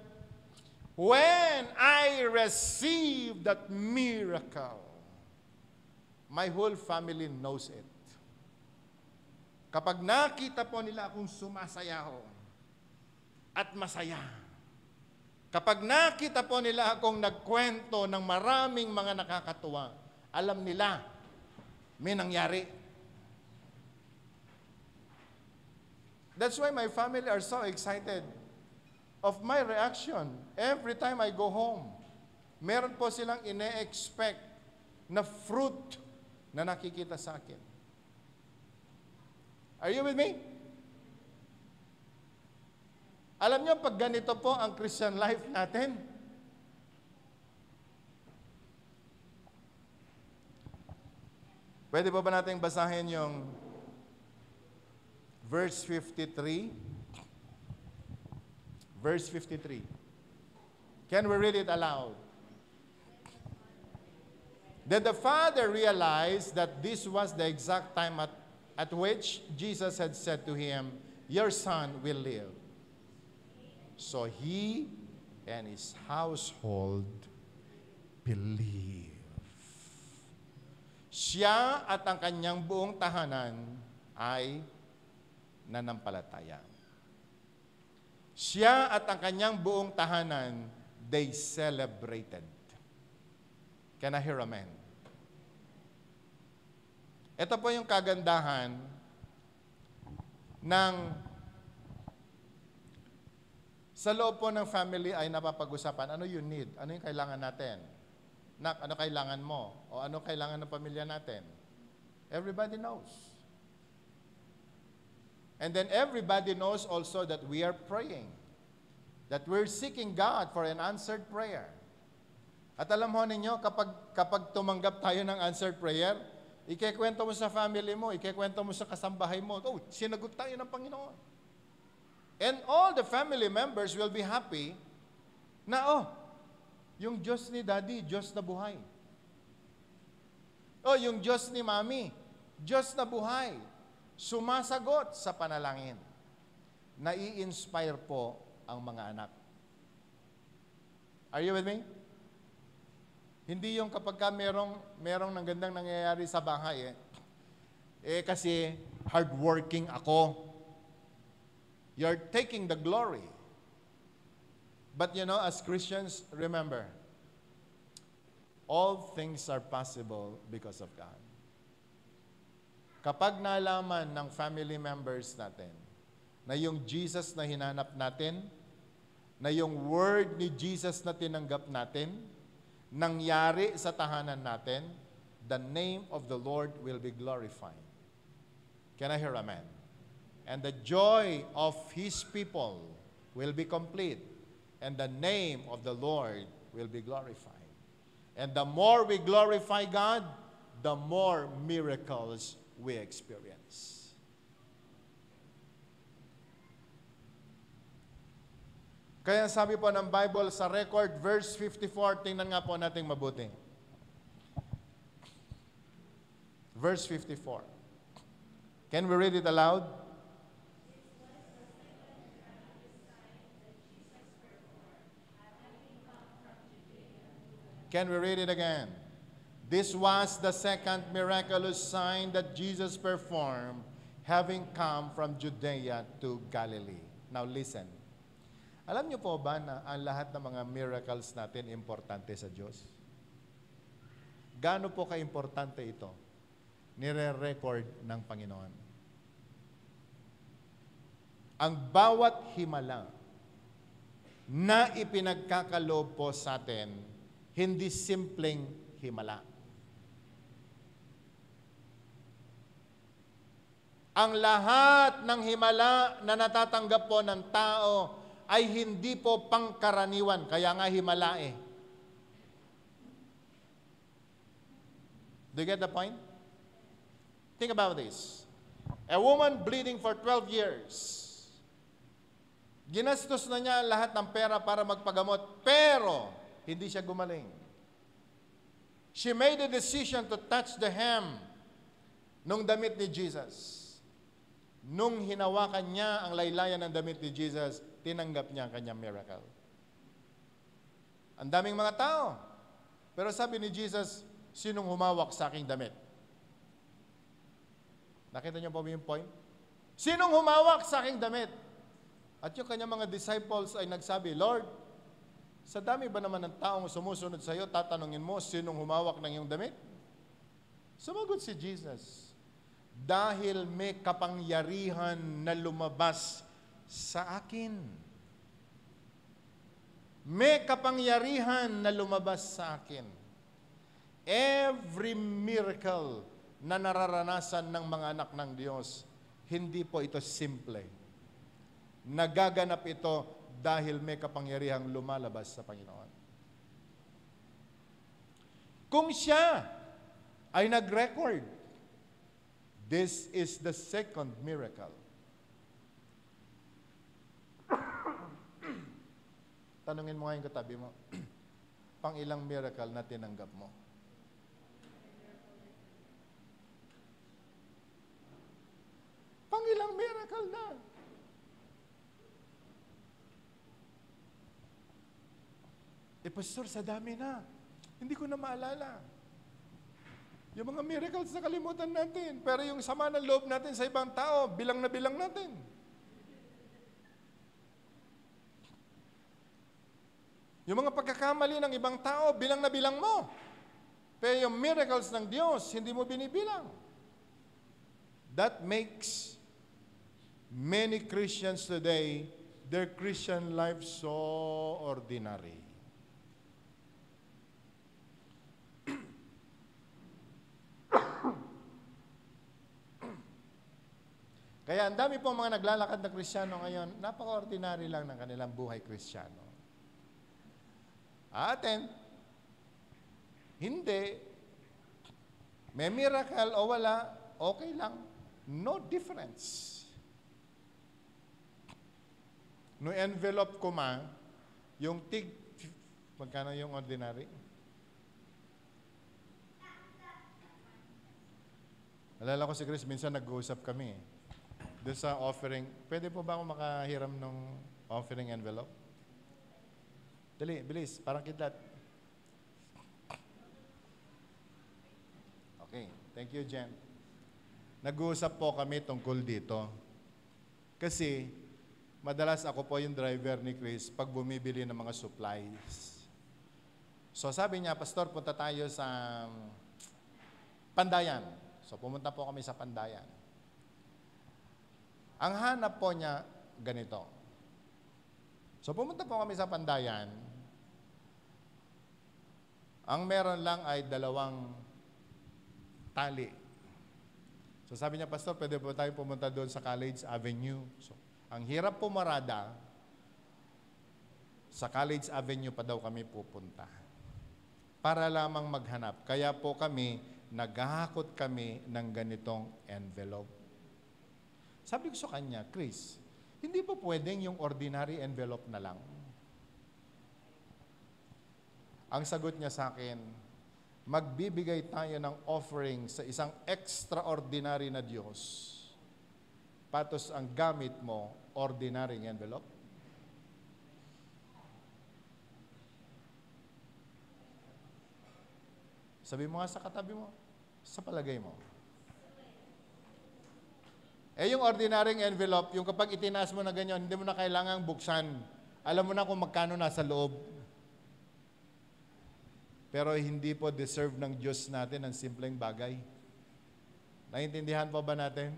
when I receive that miracle, my whole family knows it. Kapag nakita po nila akong sumasayaw at masaya, kapag nakita po nila akong nagkwento ng maraming mga nakakatuwa, alam nila, may nangyari. That's why my family are so excited of my reaction every time I go home. Meron po silang ine-expect na fruit na nakikita sa akin. Are you with me? Alam niyo, pag ganito po ang Christian life natin, pwede pa ba natin basahin yung verse 53? Verse 53. Can we read it aloud? Then the father realized that this was the exact time at which Jesus had said to him, "Your son will live." So he and his household believed. siya at ang kanyang buong tahanan ay nanampalataya. Siya at ang kanyang buong tahanan, they celebrated. Can I hear amen? Ito po yung kagandahan ng sa loob po ng family ay napapag-usapan, ano you need? Ano yung kailangan natin? Nak, ano kailangan mo? O ano kailangan ng pamilya natin? Everybody knows. And then everybody knows also that we are praying. That we're seeking God for an answered prayer. At alam ho ninyo, kapag tumanggap tayo ng answered prayer, ikikwento mo sa family mo, ikikwento mo sa kasambahay mo, oh, sinagot tayo ng Panginoon. And all the family members will be happy na, oh, yung Diyos ni Daddy, Diyos na buhay. Oh, yung Diyos ni Mami, Diyos na buhay. Sumasagot sa panalangin. Nai-inspire po ang mga anak. Are you with me? Hindi yung kapag ka merong ng gandang nangyayari sa bahay, kasi hardworking ako. You're taking the glory. But you know, as Christians, remember, all things are possible because of God. Kapag nalaman ng family members natin na yung Jesus na hinanap natin, na yung word ni Jesus na tinanggap natin, nangyari sa tahanan natin, the name of the Lord will be glorified. Can I hear amen? And the joy of His people will be complete, and the name of the Lord will be glorified. And the more we glorify God, the more miracles we experience. Kaya sabi po ng Bible sa record, verse 54, tingnan nga po natin mabuti. Verse 54. Can we read it aloud? Can we read it again? This was the second miraculous sign that Jesus performed, having come from Judea to Galilee. Now listen. Alam niyo po ba na ang lahat ng mga miracles natin importante sa Diyos? Gaano po ka-importante ito? Nire-record ng Panginoon. Ang bawat himala na ipinagkakaloob po sa atin, hindi simpleng himala. Ang lahat ng himala na natatanggap po ng tao ay hindi po pangkaraniwan, kaya nga himala eh. Do you get the point? Think about this. A woman bleeding for 12 years. Ginastos na niya lahat ng pera para magpagamot, pero hindi siya gumaling. She made a decision to touch the hem nung damit ni Jesus. Nung hinawakan niya ang laylayan ng damit ni Jesus, tinanggap niya ang kanyang miracle. Ang daming mga tao. Pero sabi ni Jesus, sinong humawak sa aking damit? Nakita niyo po yung point? Sinong humawak sa aking damit? At yung kanyang mga disciples ay nagsabi, Lord, sa dami ba naman ng taong sumusunod sa iyo, tatanungin mo, sinong humawak ng iyong damit? Sumagot si Jesus, dahil may kapangyarihan na lumabas sa akin. May kapangyarihan na lumabas sa akin. Every miracle na nararanasan ng mga anak ng Diyos, hindi po ito simple. Nagaganap ito dahil may kapangyarihang lumalabas sa Panginoon. Kung siya ay nag-record, this is the second miracle. Tanungin mo ngayon katabi mo, pang ilang miracle na tinanggap mo? Pang ilang miracle na? Pastor, sa dami na. Hindi ko na maalala. Yung mga miracles na kalimutan natin. Pero yung sama ng loob natin sa ibang tao, bilang na bilang natin. Yung mga pagkakamali ng ibang tao, bilang na bilang mo. Pero yung miracles ng Diyos, hindi mo binibilang. That makes many Christians today, their Christian life so ordinary. Kaya ang dami pong mga naglalakad na Kristiyano ngayon, napaka-ordinary lang ng kanilang buhay Kristiyano. Atin, hindi. May miracle o wala, okay lang. No difference. No envelope ko yung magkano yung ordinary? Alala ko si Chris, minsan nag-uusap kami doon sa offering. Pwede po ba ako makahiram ng offering envelope? Dali, bilis, parang kidlat. Okay, thank you, Jen. Nag-uusap po kami tungkol dito. Kasi, madalas ako po yung driver ni Chris pag bumibili ng mga supplies. So sabi niya, Pastor, punta tayo sa Pandayan. So pumunta po kami sa Pandayan. Ang hanap po niya, ganito. So pumunta po kami sa Pandayan. Ang meron lang ay 2 tali. So sabi niya, Pastor, pwede po tayo pumunta doon sa College Avenue. So, ang hirap pumarada, sa College Avenue pa daw kami pupunta. Para lamang maghanap. Kaya po kami, naghahakot kami ng ganitong envelope. Sabi ko sa kanya, Chris, hindi po pwedeng yung ordinary envelope na lang. Ang sagot niya sa akin, magbibigay tayo ng offering sa isang extraordinary na Diyos. Patos ang gamit mo, ordinary envelope. Sabi mo nga sa katabi mo, sa palagay mo. Yung ordinary envelope, yung kapag itinaas mo na ganyan, hindi mo na kailangang buksan. Alam mo na kung magkano nasa loob. Pero hindi po deserve ng Diyos natin ang simpleng bagay. Naintindihan po ba natin?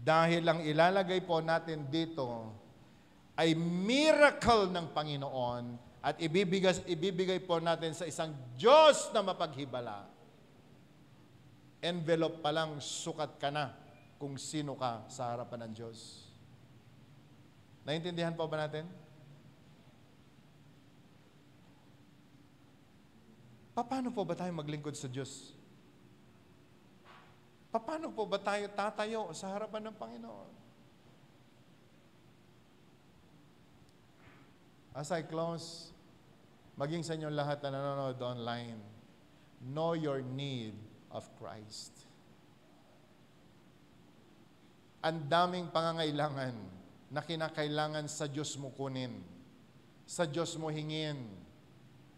Dahil ang ilalagay po natin dito ay miracle ng Panginoon at ibibigay po natin sa isang Diyos na mapaghibala. Envelope pa lang, sukat ka na kung sino ka sa harapan ng Diyos. Naintindihan po ba natin? Paano po ba tayo maglingkod sa Diyos? Paano po ba tayo tatayo sa harapan ng Panginoon? As I close, maging sa inyong lahat na nanonood online, know your need of Christ. Ang daming pangangailangan na kinakailangan sa Diyos mo kunin, sa Diyos mo hingin.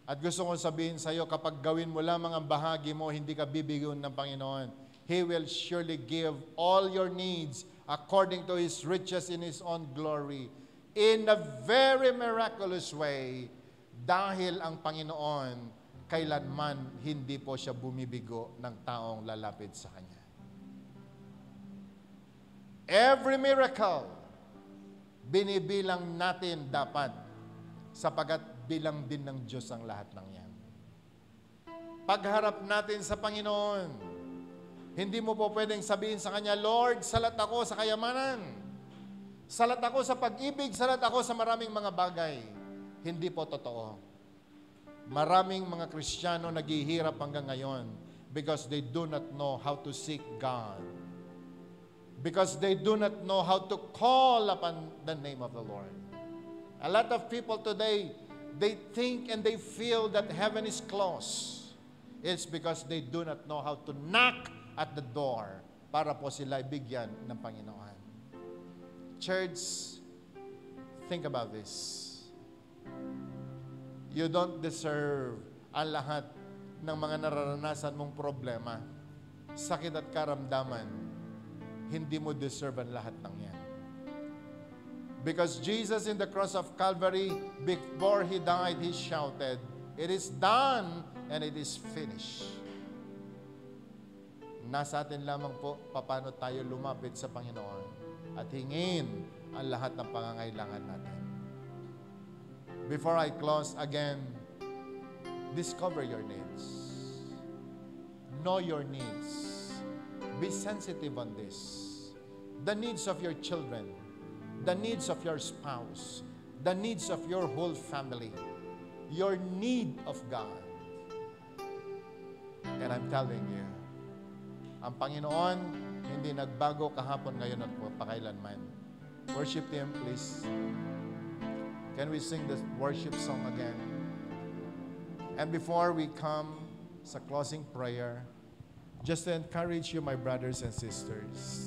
At gusto kong sabihin sa iyo, kapag gawin mo lamang ang bahagi mo, hindi ka bibigyan ng Panginoon. He will surely give all your needs according to His riches in His own glory in a very miraculous way dahil ang Panginoon kailanman hindi po siya bumibigo ng taong lalapit sa Kanya. Every miracle, binibilang natin dapat sapagat bilang din ng Diyos ang lahat ng yan. Pagharap natin sa Panginoon, hindi mo po pwedeng sabihin sa Kanya, Lord, salat ako sa kayamanan. Salat ako sa pag-ibig, salat ako sa maraming mga bagay. Hindi po totoo. Maraming mga Kristiyano naghihirap hanggang ngayon because they do not know how to seek God. Because they do not know how to call upon the name of the Lord. A lot of people today, they think and they feel that heaven is closed. It's because they do not know how to knock at the door para po sila ibigyan ng Panginoon. Church, think about this. You don't deserve ang lahat ng mga nararanasan mong problema, sakit at karamdaman, hindi mo deserve ang lahat ng yan. Because Jesus in the cross of Calvary, before He died, He shouted, "It is done and it is finished." Nasa atin lamang po, paano tayo lumapit sa Panginoon at hingin ang lahat ng pangangailangan natin. Before I close again, discover your needs. Know your needs. Be sensitive on this. The needs of your children, the needs of your spouse, the needs of your whole family, your need of God. And I'm telling you, ang Panginoon hindi nagbago kahapon, ngayon at pakailanman. Worship Him, please. Can we sing the worship song again? And before we come sa closing prayer, just to encourage you, my brothers and sisters,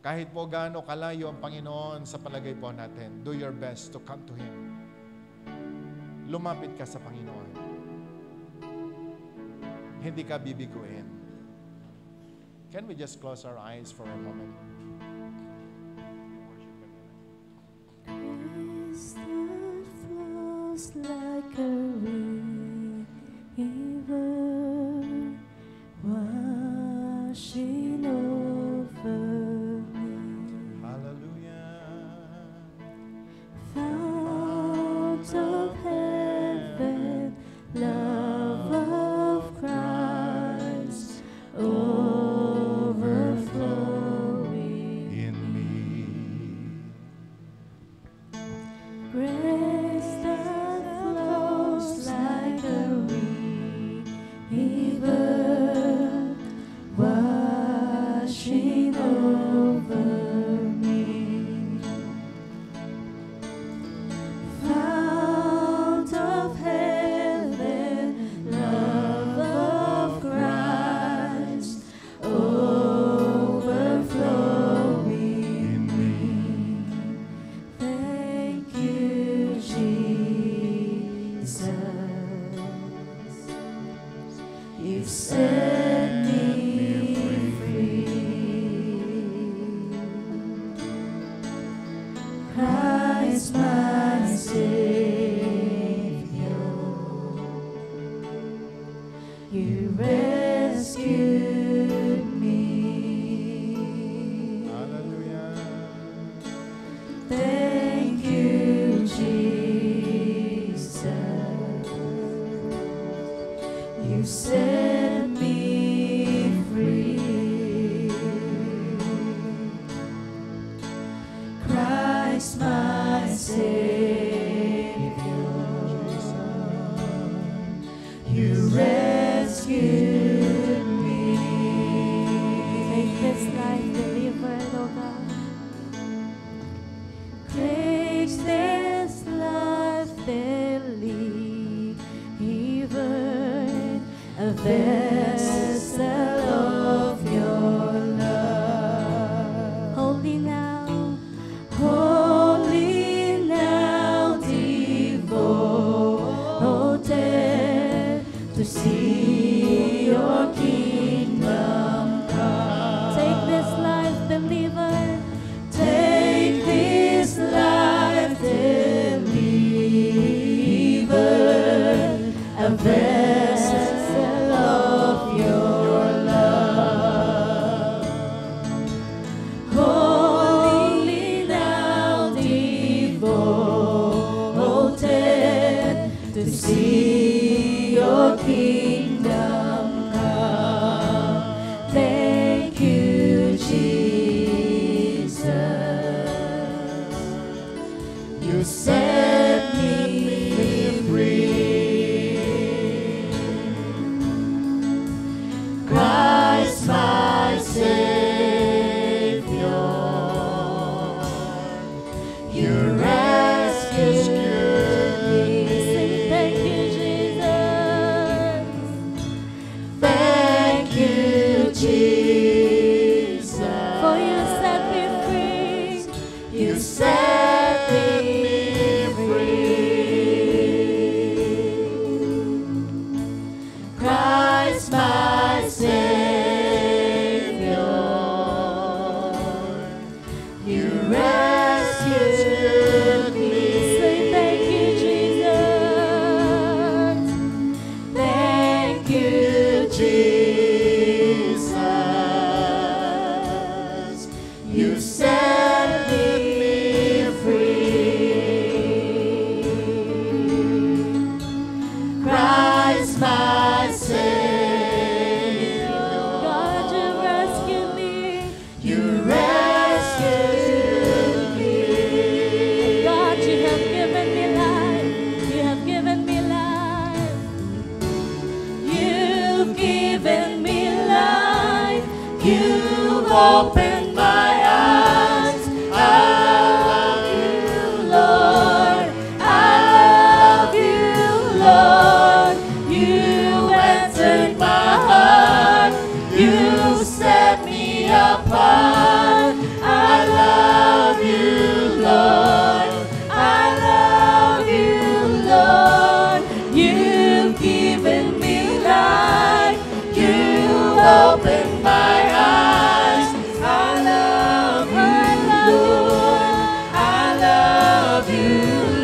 kahit po gaano kalayo ang Panginoon sa palagay po natin, do your best to come to Him. Lumapit ka sa Panginoon. Hindi ka bibiguin. Can we just close our eyes for a moment? Grace that flows like a river, washing over me. Hallelujah. Fount of heaven, love of Christ, overflowing In me. grace that flows like a river, washing over me. Fount of heaven, love of Christ, overflowing me. Thank you, Jesus. You set me free. Christ, my Savior, you rescued me. Hallelujah. Thank you, Jesus. You set me free. Christ, my Savior, you rescued me. Take this life, deliver it, oh God. Take this life, deliver, a vessel of your love. Holy now, devoted to see your kingdom come. Take this life, deliver. Take this life, deliver, a vessel of your You set me free. Christ my Savior. God, you rescued me. You rescued me. God, you have given me life. You have given me life. You've given me life. You've opened my eyes. I love you, Lord. I love you, Lord. You entered my heart. You set me apart. I love you, Lord. I love you, Lord. You've given me life. You opened my eyes. I love you, Lord. I love you,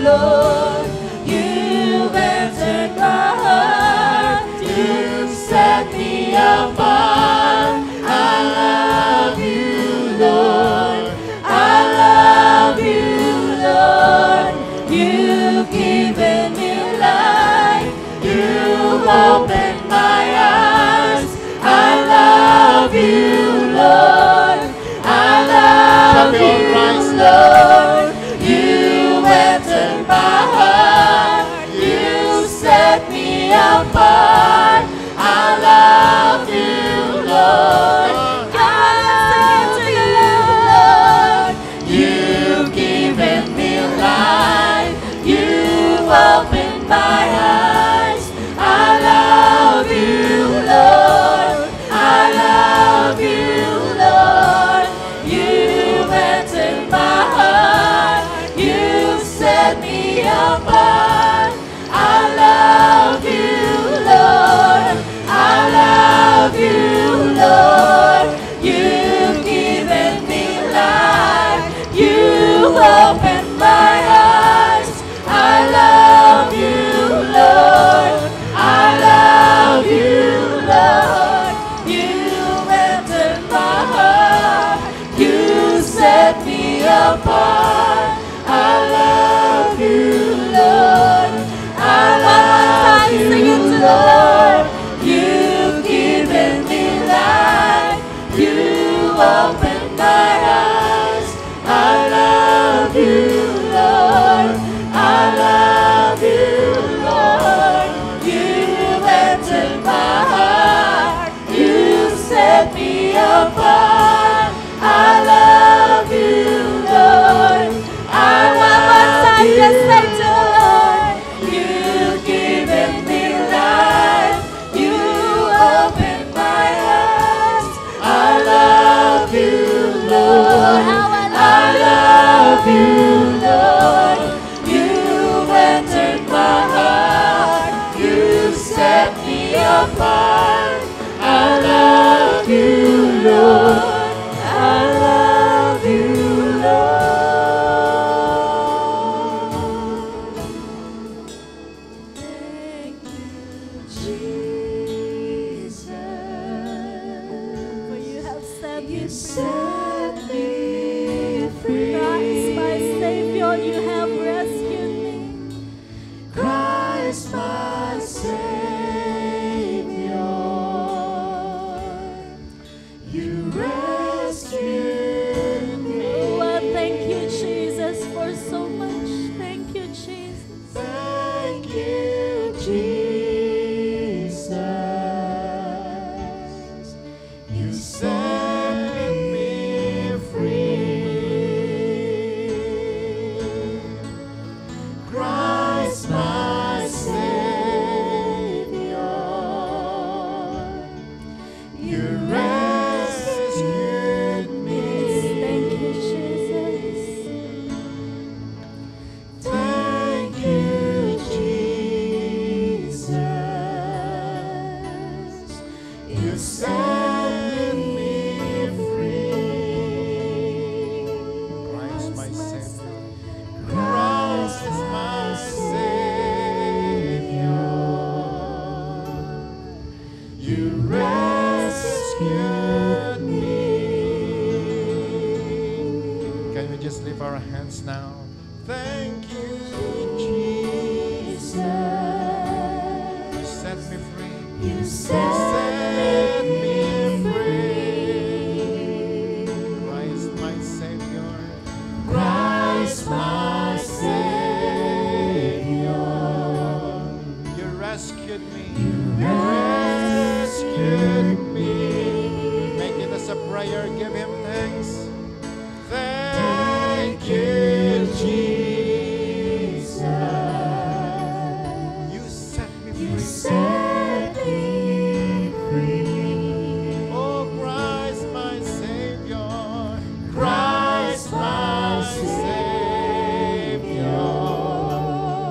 Lord. You've entered my heart. You set me apart. I love you, Lord. I love you, Lord. You've given me life. You've opened my eyes. I love you, Lord. I love Shall we all you, rise? Lord. You entered my heart. You set me apart. I love you, Lord. God, sing it to you, Lord. You've given me life. You've opened my eyes. I love you, Lord. I love you, Lord. You've entered my heart. You've set me apart. I love you, Lord. I love you, Lord. You've given me life. You've opened my eyes. I love you, Lord. I love you, Lord. You've entered my heart. You set me apart. I love you, Lord. I love you, Lord. You've given me life. You opened my eyes. I love you, Lord. I love you, Lord. You've entered my heart. You set me apart. I love you, Lord. I love you, just say to the Lord. You've given me life. You opened my eyes. I love you, Lord. I love you, Lord. You've entered my heart. You set me apart. I love you, Lord. I love you, Lord. Thank you, Jesus. For you have set me free. Christ, my Savior, you have rescued me. Christ, my Savior, you rescued me. Oh, I thank you, Jesus, for so much. Thank you, Jesus. Thank you, Jesus. You set me free. lift our hands now. Thank you, Jesus. You set me free. You Set me free. Christ my Savior. Christ my Savior. You rescued me. You rescued me. Make it as a prayer. Give Him thanks. Thank you, Jesus. You set me free. You set me free. Oh, Christ my Savior. Christ my Savior.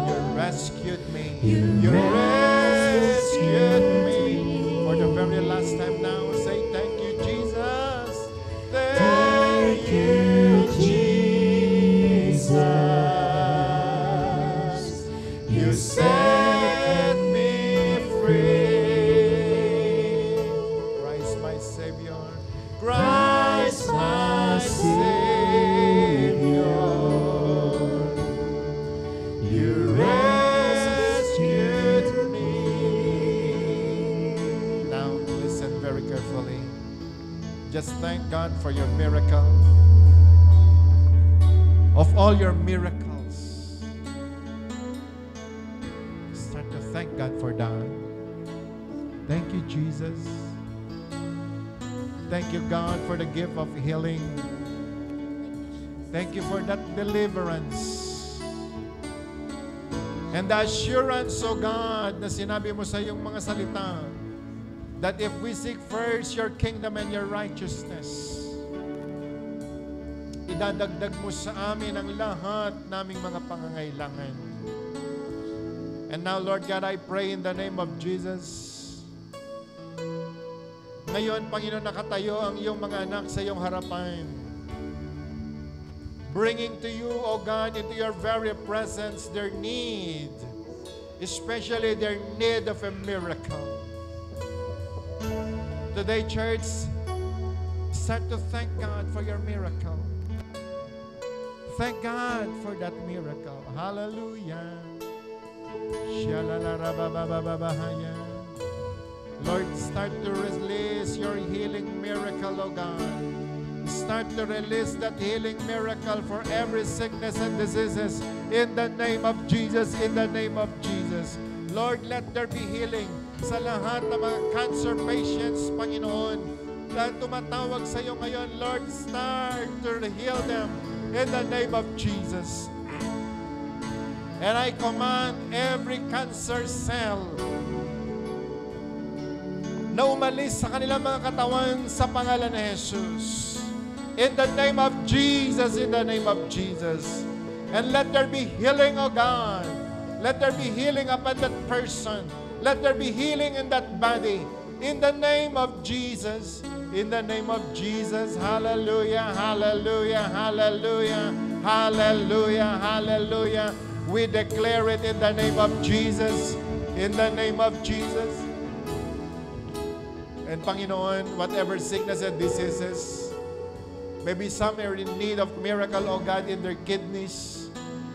You rescued me. You rescued me. For the very last time now, say thank you, Jesus. Thank you, Jesus. You set me free. Christ my Savior. Christ my Savior. You rescued me. Now listen very carefully. Just thank God for your miracle. Of all your miracles, start to thank God for that. Thank you, Jesus. Thank you, God, for the gift of healing. Thank you for that deliverance. And the assurance, oh God, na sinabi mo sa iyong mga salita, that if we seek first your kingdom and your righteousness, idadagdag mo sa amin ang lahat naming mga pangangailangan. And now, Lord God, I pray in the name of Jesus. Ngayon, Panginoon, nakatayo ang iyong mga anak sa iyong harapan. Bringing to you, O God, into your very presence their need, especially their need of a miracle. Today, church, start to thank God for your miracle. Thank God for that miracle. Hallelujah. Lord, start to release your healing miracle, O God. Start to release that healing miracle for every sickness and diseases in the name of Jesus, in the name of Jesus. Lord, let there be healing sa lahat ng mga cancer patients, Panginoon. Dahil tumatawag sa iyo ngayon, Lord, start to heal them in the name of Jesus. And I command every cancer cell na umalis sa kanilang mga katawan sa pangalan ni Jesus. In the name of Jesus, in the name of Jesus. And let there be healing, O God. Let there be healing upon that person. Let there be healing in that body. In the name of Jesus. In the name of Jesus. Hallelujah, hallelujah, hallelujah, hallelujah, hallelujah. We declare it in the name of Jesus. In the name of Jesus. And Panginoon, whatever sickness and diseases, maybe some are in need of miracle, O God, in their kidneys,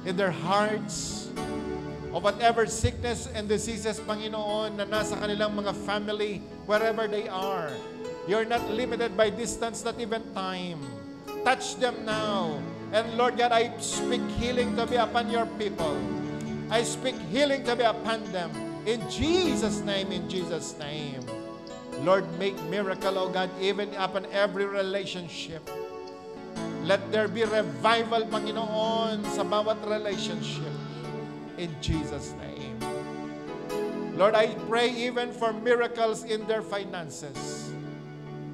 in their hearts, or whatever sickness and diseases, Panginoon, na nasa kanilang mga family, wherever they are. You're not limited by distance, not even time. Touch them now. And Lord God, I speak healing to be upon your people. I speak healing to be upon them. In Jesus' name, in Jesus' name. Lord, make miracle, O God, even upon every relationship. Let there be revival, Panginoon, sa bawat relationship. In Jesus' name. Lord, I pray even for miracles in their finances.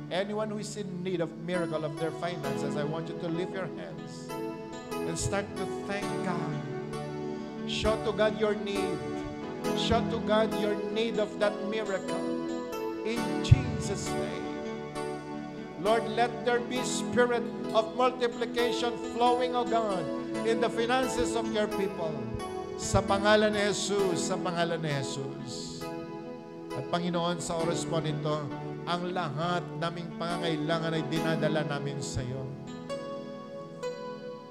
Anyone who is in need of miracle of their finances, I want you to lift your hands and start to thank God. Show to God your need. Show to God your need of that miracle. In Jesus' name. Lord, let there be spirit of multiplication flowing, O God, in the finances of your people. Sa pangalan ni Jesus, sa pangalan ni Jesus. At Panginoon, sa oras po nito, ang lahat naming pangangailangan ay dinadala namin sa iyo.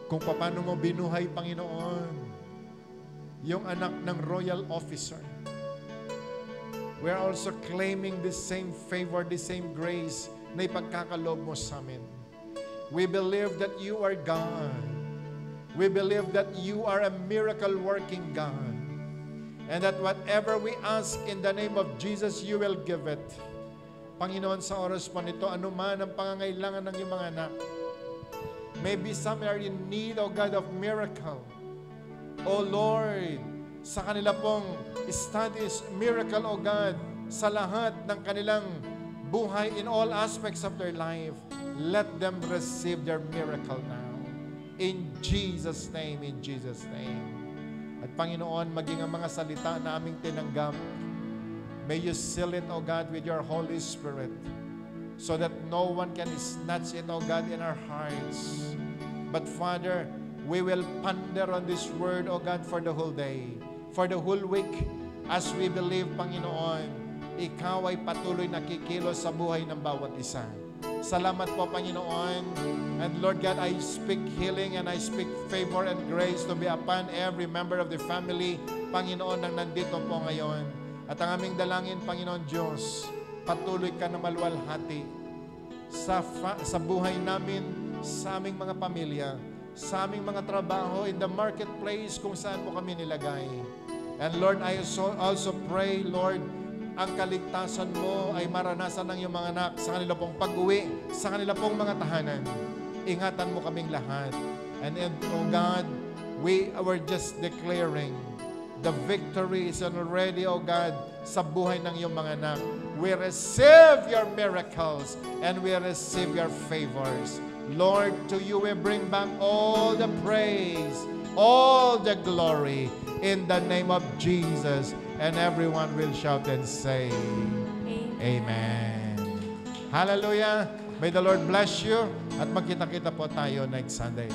kung paano mo binuhay, Panginoon, yung anak ng royal officer. We're also claiming the same favor, the same grace na ipagkakaloob mo sa amin. We believe that you are God. We believe that you are a miracle-working God. And that whatever we ask in the name of Jesus, you will give it. Panginoon, sa oras po nito, anuman ang pangangailangan ng iyong mga anak, maybe some are in need, O God, of miracle. O Lord, sa kanila pong studies, miracle, O God, sa lahat ng kanilang buhay in all aspects of their life, let them receive their miracle now. In Jesus' name, in Jesus' name. At Panginoon, maging ang mga salita na aming tinanggap, may you seal it, O God, with your Holy Spirit, so that no one can snatch it, O God, in our hearts. But Father, we will ponder on this word, O God, for the whole day, for the whole week, as we believe, Panginoon, Ikaw ay patuloy nakikilos sa buhay ng bawat isa. Salamat po, Panginoon. And Lord God, I speak healing and I speak favor and grace to be upon every member of the family, Panginoon, nang nandito po ngayon. At ang aming dalangin, Panginoon Diyos, patuloy ka na maluwalhati sa buhay namin, sa aming mga pamilya, sa aming mga trabaho, in the marketplace, kung saan mo kami nilagay. And Lord, I also pray, Lord, ang kaligtasan mo ay maranasan ng iyong mga anak sa kanila pong pag-uwi, sa kanila pong mga tahanan. Ingatan mo kaming lahat. And oh God, we were just declaring the victory is already, oh God, sa buhay ng iyong mga anak. We receive your miracles and we receive your favors. Lord, to you we bring back all the praise, all the glory in the name of Jesus. And everyone will shout and say, Amen. Hallelujah. May the Lord bless you at magkita-kita po tayo next Sunday.